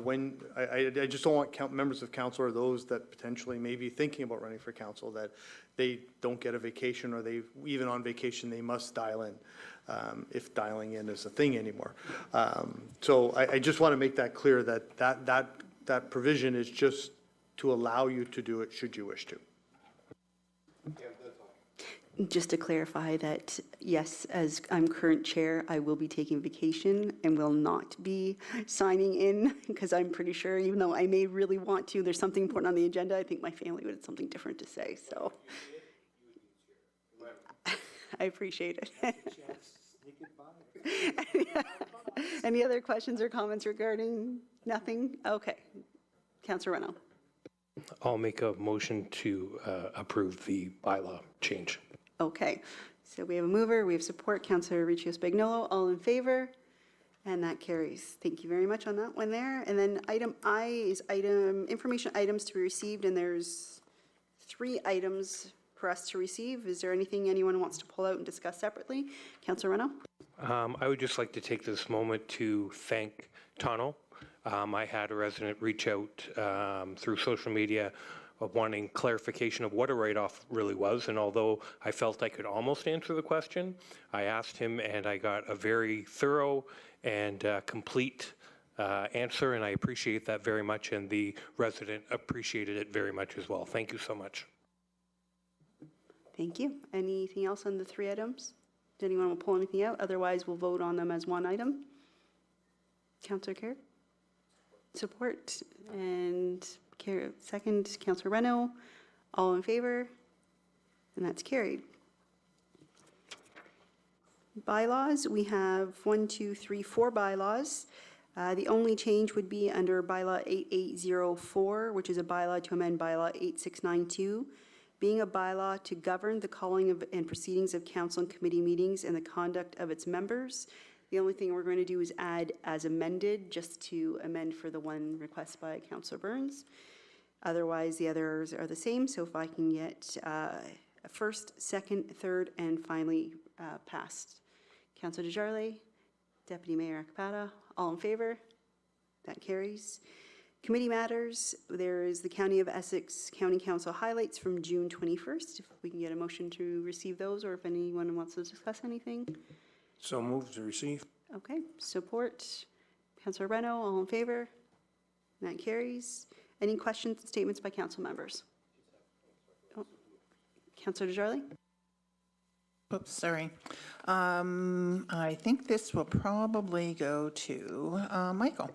when, I just don't want members of council or those that potentially may be thinking about running for council that they don't get a vacation, or they, even on vacation, they must dial in, if dialing in is a thing anymore. So I just want to make that clear that provision is just to allow you to do it should you wish to. Just to clarify that, yes, as I'm current chair, I will be taking vacation and will not be signing in, because I'm pretty sure, even though I may really want to, there's something important on the agenda, I think my family would have something different to say, so. I appreciate it. Any other questions or comments regarding nothing? Okay. Councillor Renaud. I'll make a motion to approve the bylaw change. Okay, so we have a mover, we have support, Councillor Riccio Spagnolo, all in favor, and that carries. Thank you very much on that one there. And then item I is information items to be received, and there's 3 items for us to receive. Is there anything anyone wants to pull out and discuss separately? Councillor Renaud? I would just like to take this moment to thank Tano. I had a resident reach out through social media of wanting clarification of what a write-off really was, and although I felt I could almost answer the question, I asked him and I got a very thorough and complete answer, and I appreciate that very much, and the resident appreciated it very much as well. Thank you so much. Thank you. Anything else on the 3 items? Does anyone want to pull anything out? Otherwise, we'll vote on them as one item. Councillor Kerr? Support. And second, Councillor Renaud. All in favor? And that's carried. Bylaws, we have 4 bylaws. The only change would be under bylaw 8804, which is a bylaw to amend bylaw 8692, being a bylaw to govern the calling of and proceedings of council and committee meetings and the conduct of its members. The only thing we're going to do is add as amended, just to amend for the one request by Councillor Burns. Otherwise, the others are the same. So if I can get a first, second, third, and finally passed. Councillor Desjardins, Deputy Mayor Akapata, all in favor? That carries. Committee matters, there is the County of Essex County Council highlights from June 21st. If we can get a motion to receive those, or if anyone wants to discuss anything. So moved to receive. Okay, support. Councillor Renaud, all in favor? That carries. Any questions and statements by council members? Oh. Councillor Desjardins? Oops, sorry. I think this will probably go to Michael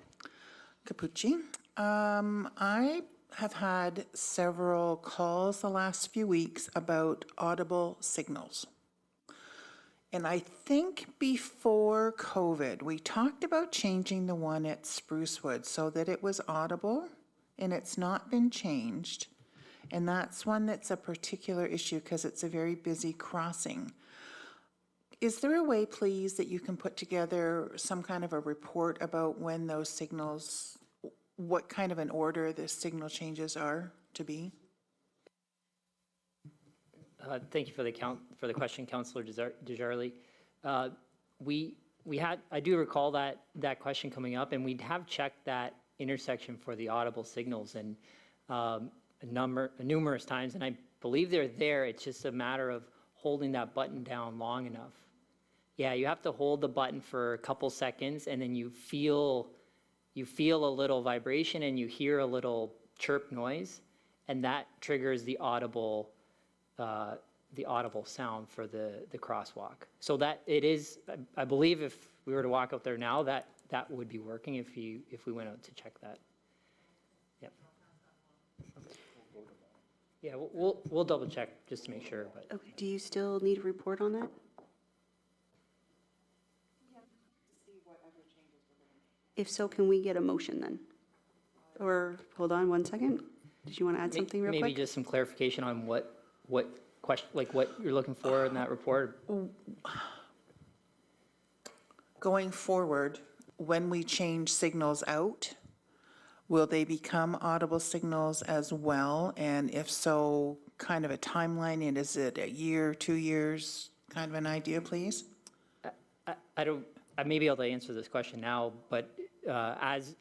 Capucci. I have had several calls the last few weeks about audible signals. And I think before COVID, we talked about changing the one at Sprucewood so that it was audible, and it's not been changed. And that's one that's a particular issue because it's a very busy crossing. Is there a way, please, that you can put together some kind of a report about when those signals, what kind of an order the signal changes are to be? Thank you for the question, Councillor Desjardins. I do recall that question coming up, and we have checked that intersection for the audible signals and numerous times, and I believe they're there. It's just a matter of holding that button down long enough. Yeah, you have to hold the button for a couple seconds, and then you feel a little vibration and you hear a little chirp noise, and that triggers the audible sound for the crosswalk. So that it is, I believe if we were to walk out there now, that would be working if we went out to check that. Yep. Yeah, we'll double check just to make sure. But okay, do you still need a report on that? If so, can we get a motion then? Or, hold on one second. Did you want to add something real Maybe quick? just some clarification on what question, like what you're looking for in that report? Going forward, when we change signals out, will they become audible signals as well? And if so, kind of a timeline, and is it a year, 2 years, kind of an idea, please? I don't, I may be able to answer this question now, but as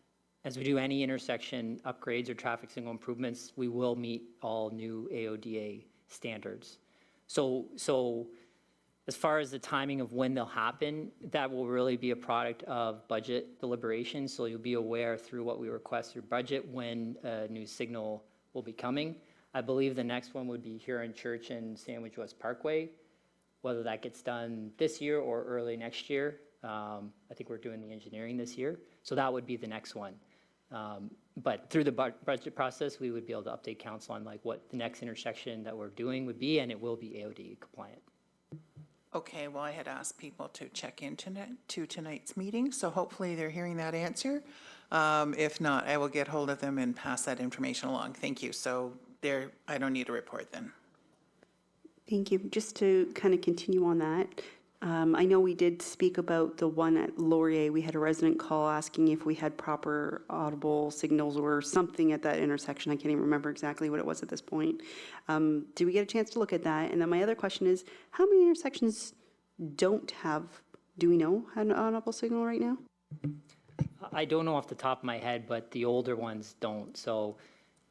we do any intersection upgrades or traffic signal improvements, we will meet all new AODA standards. So as far as the timing of when they'll happen, that will really be a product of budget deliberations. So you'll be aware through what we request through budget when a new signal will be coming. I believe the next one would be here in Church and Sandwich West Parkway. Whether that gets done this year or early next year, I think we're doing the engineering this year. So that would be the next one. But through the budget process, we would be able to update council on like what the next intersection that we're doing would be, and it will be AOD compliant. Okay, well, I had asked people to check in to tonight's meeting, so hopefully they're hearing that answer. If not, I will get hold of them and pass that information along. Thank you. So there, I don't need a report then. Thank you. Just to kind of continue on that, I know we did speak about the one at Laurier. We had a resident call asking if we had proper audible signals or something at that intersection. I can't even remember exactly what it was at this point. Did we get a chance to look at that? And then my other question is, how many intersections don't have, do we know, an audible signal right now? I don't know off the top of my head, but the older ones don't. So,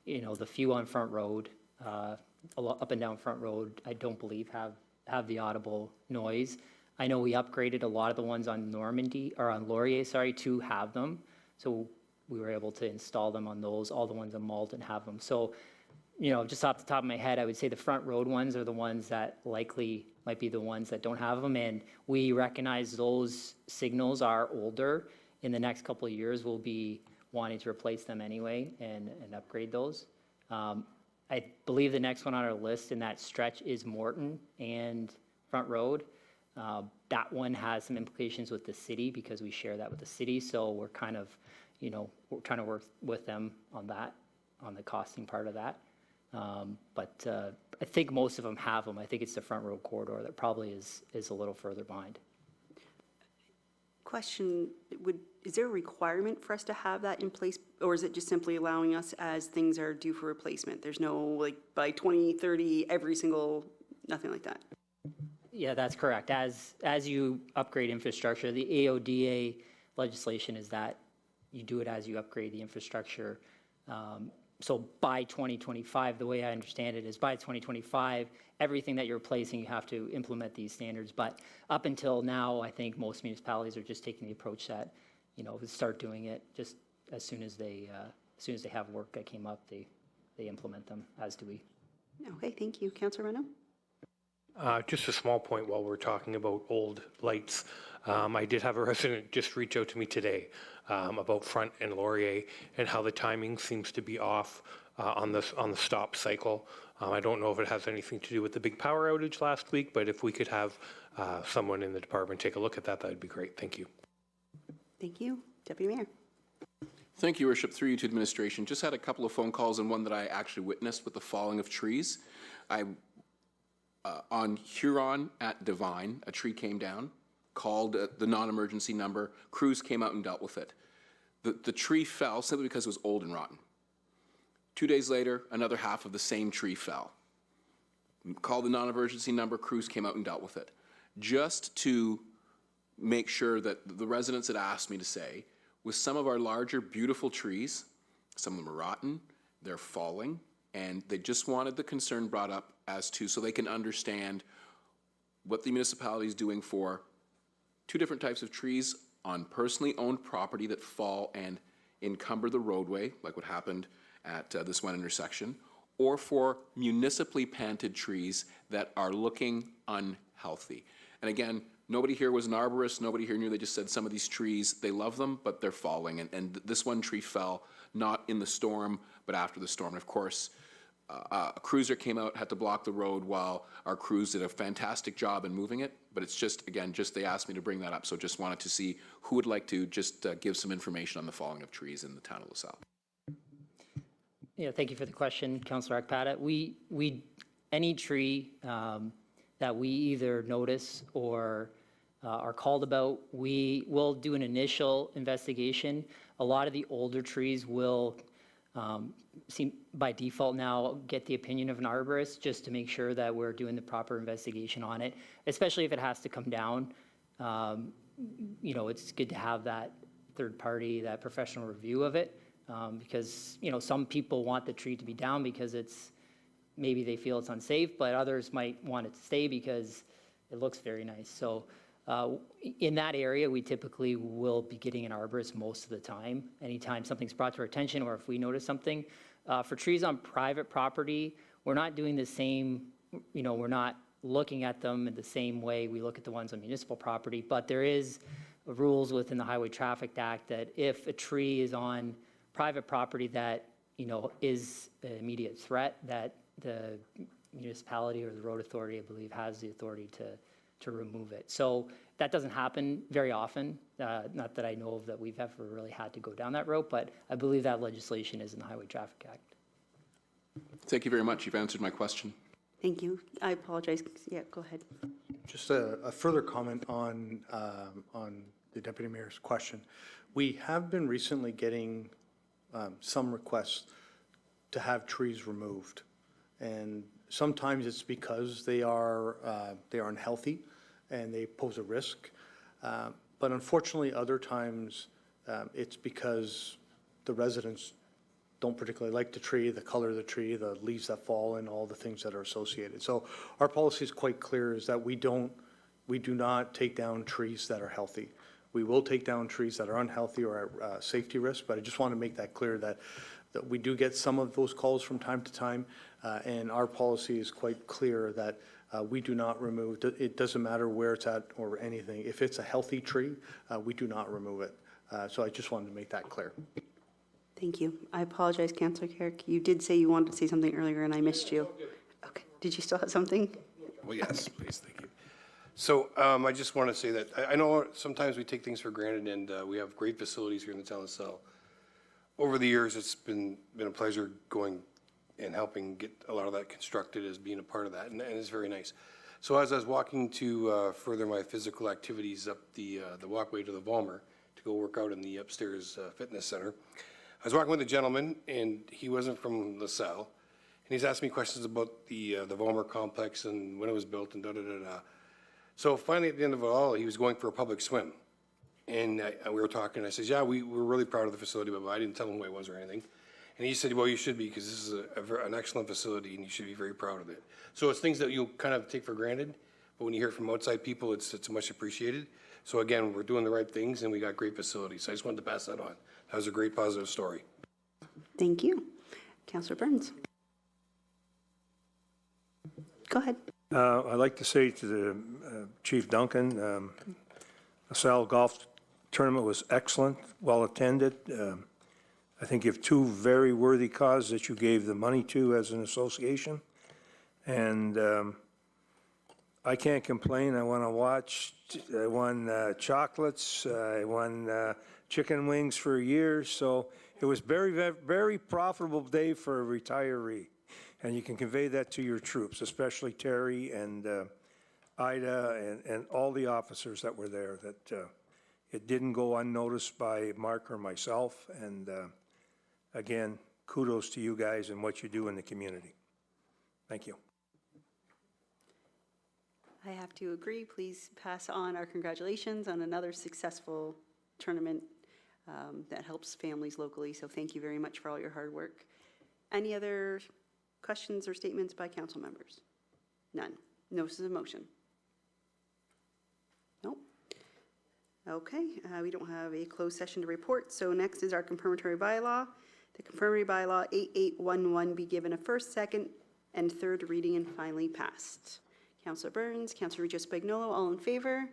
you know, the few on Front Road, up and down Front Road, I don't believe have the audible noise. I know we upgraded a lot of the ones on Laurier, to have them. So we were able to install them on those. All the ones on Malden have them. So, you know, just off the top of my head, I would say the Front Road ones are the ones that likely might be the ones that don't have them. And we recognize those signals are older. In the next couple of years, we'll be wanting to replace them anyway and upgrade those. I believe the next one on our list in that stretch is Morton and Front Road. That one has some implications with the city because we share that with the city. So we're kind of, you know, we're trying to work with them on that, on the costing part of that. But I think most of them have them. I think it's the Front Road corridor that probably is a little further behind. Question, is there a requirement for us to have that in place, or is it just simply allowing us as things are due for replacement? There's no, like, by 2030, every single, nothing like that? Yeah, that's correct. As you upgrade infrastructure, the AODA legislation is that you do it as you upgrade the infrastructure. So by 2025, the way I understand it is by 2025, everything that you're replacing, you have to implement these standards. But up until now, I think most municipalities are just taking the approach that, you know, start doing it just as soon as they have work that came up, they implement them, as do we. Okay, thank you. Councilor Reno? Just a small point while we're talking about old lights. I did have a resident just reach out to me today about Front and Laurier and how the timing seems to be off on the stop cycle. I don't know if it has anything to do with the big power outage last week, but if we could have someone in the department take a look at that, that would be great. Thank you. Thank you. Deputy Mayor. Thank you, Worship. Through you to administration. Just had a couple of phone calls and one that I actually witnessed with the falling of trees. On Huron at Divine, a tree came down, called the non-emergency number. Crews came out and dealt with it. The tree fell simply because it was old and rotten. 2 days later, another half of the same tree fell. Called the non-emergency number. Crews came out and dealt with it. Just to make sure that the residents had asked me to say, with some of our larger, beautiful trees, some of them are rotten, they're falling, and they just wanted the concern brought up as to, so they can understand what the municipality is doing for two different types of trees on personally owned property that fall and encumber the roadway, like what happened at this one intersection, or for municipally planted trees that are looking unhealthy. And again, nobody here was an arborist, nobody here knew, they just said some of these trees, they love them, but they're falling. And this one tree fell not in the storm, but after the storm. And of course, a cruiser came out, had to block the road while our crews did a fantastic job in moving it. But it's just, again, just they asked me to bring that up. So just wanted to see who would like to just give some information on the falling of trees in the town of LaSalle. Yeah, thank you for the question, Councillor Akpata. Any tree that we either notice or are called about, we will do an initial investigation. A lot of the older trees will seem by default now get the opinion of an arborist just to make sure that we're doing the proper investigation on it, especially if it has to come down. You know, it's good to have that third party, that professional review of it, because, you know, some people want the tree to be down because it's, maybe they feel it's unsafe, but others might want it to stay because it looks very nice. So in that area, we typically will be getting an arborist most of the time, anytime something's brought to our attention or if we notice something. For trees on private property, we're not doing the same, you know, we're not looking at them in the same way we look at the ones on municipal property, but there is rules within the Highway Traffic Act that if a tree is on private property that, you know, is an immediate threat, that the municipality or the road authority, I believe, has the authority to remove it. So that doesn't happen very often, not that I know of that we've ever really had to go down that road, but I believe that legislation is in the Highway Traffic Act. Thank you very much. You've answered my question. Thank you. I apologize. Yeah, go ahead. Just a further comment on the Deputy Mayor's question. We have been recently getting some requests to have trees removed. And sometimes it's because they are unhealthy and they pose a risk. But unfortunately, other times it's because the residents don't particularly like the tree, the color of the tree, the leaves that fall, and all the things that are associated. So our policy is quite clear, is that we do not take down trees that are healthy. We will take down trees that are unhealthy or at safety risk, but I just want to make that clear that we do get some of those calls from time to time, and our policy is quite clear that we do not remove, it doesn't matter where it's at or anything. If it's a healthy tree, we do not remove it. So I just wanted to make that clear. Thank you. I apologize, Councillor Carrick. You did say you wanted to say something earlier and I missed you. Okay. Did you still have something? Well, yes, please, thank you. So I just want to say that I know sometimes we take things for granted, and we have great facilities here in the town of LaSalle. Over the years, it's been a pleasure going and helping get a lot of that constructed, as being a part of that, and it's very nice. So as I was walking to further my physical activities up the walkway to the Vollmer to go work out in the upstairs fitness center, I was walking with a gentleman, and he wasn't from LaSalle, and he's asked me questions about the Vollmer complex and when it was built and da-da-da-da. So finally, at the end of it all, he was going for a public swim. And we were talking, and I said, yeah, we're really proud of the facility, but I didn't tell him who I was or anything. And he said, well, you should be, because this is an excellent facility, and you should be very proud of it. So it's things that you'll kind of take for granted, but when you hear it from outside people, it's much appreciated. So again, we're doing the right things, and we got great facilities. So I just wanted to pass that on. That was a great positive story. Thank you. Councillor Burns. Go ahead. I'd like to say to the Chief Duncan, LaSalle Golf Tournament was excellent, well attended. I think you have two very worthy causes that you gave the money to as an association. And I can't complain. I won a watch. I won chocolates. I won chicken wings for a year. So it was very, very, very profitable day for a retiree. And you can convey that to your troops, especially Terry and Ida and all the officers that were there, that it didn't go unnoticed by Mark or myself. And again, kudos to you guys and what you do in the community. Thank you. I have to agree. Please pass on our congratulations on another successful tournament that helps families locally. So thank you very much for all your hard work. Any other questions or statements by council members? None. Notice of motion. Nope. Okay, we don't have a closed session to report. So next is our confirmatory bylaw. The confirmatory bylaw 8811 be given a first, second, and third reading and finally passed. Councillor Burns, Councillor Regis Spagnolo, all in favor?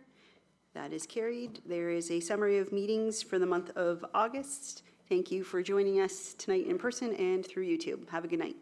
That is carried. There is a summary of meetings for the month of August. Thank you for joining us tonight in person and through YouTube. Have a good night.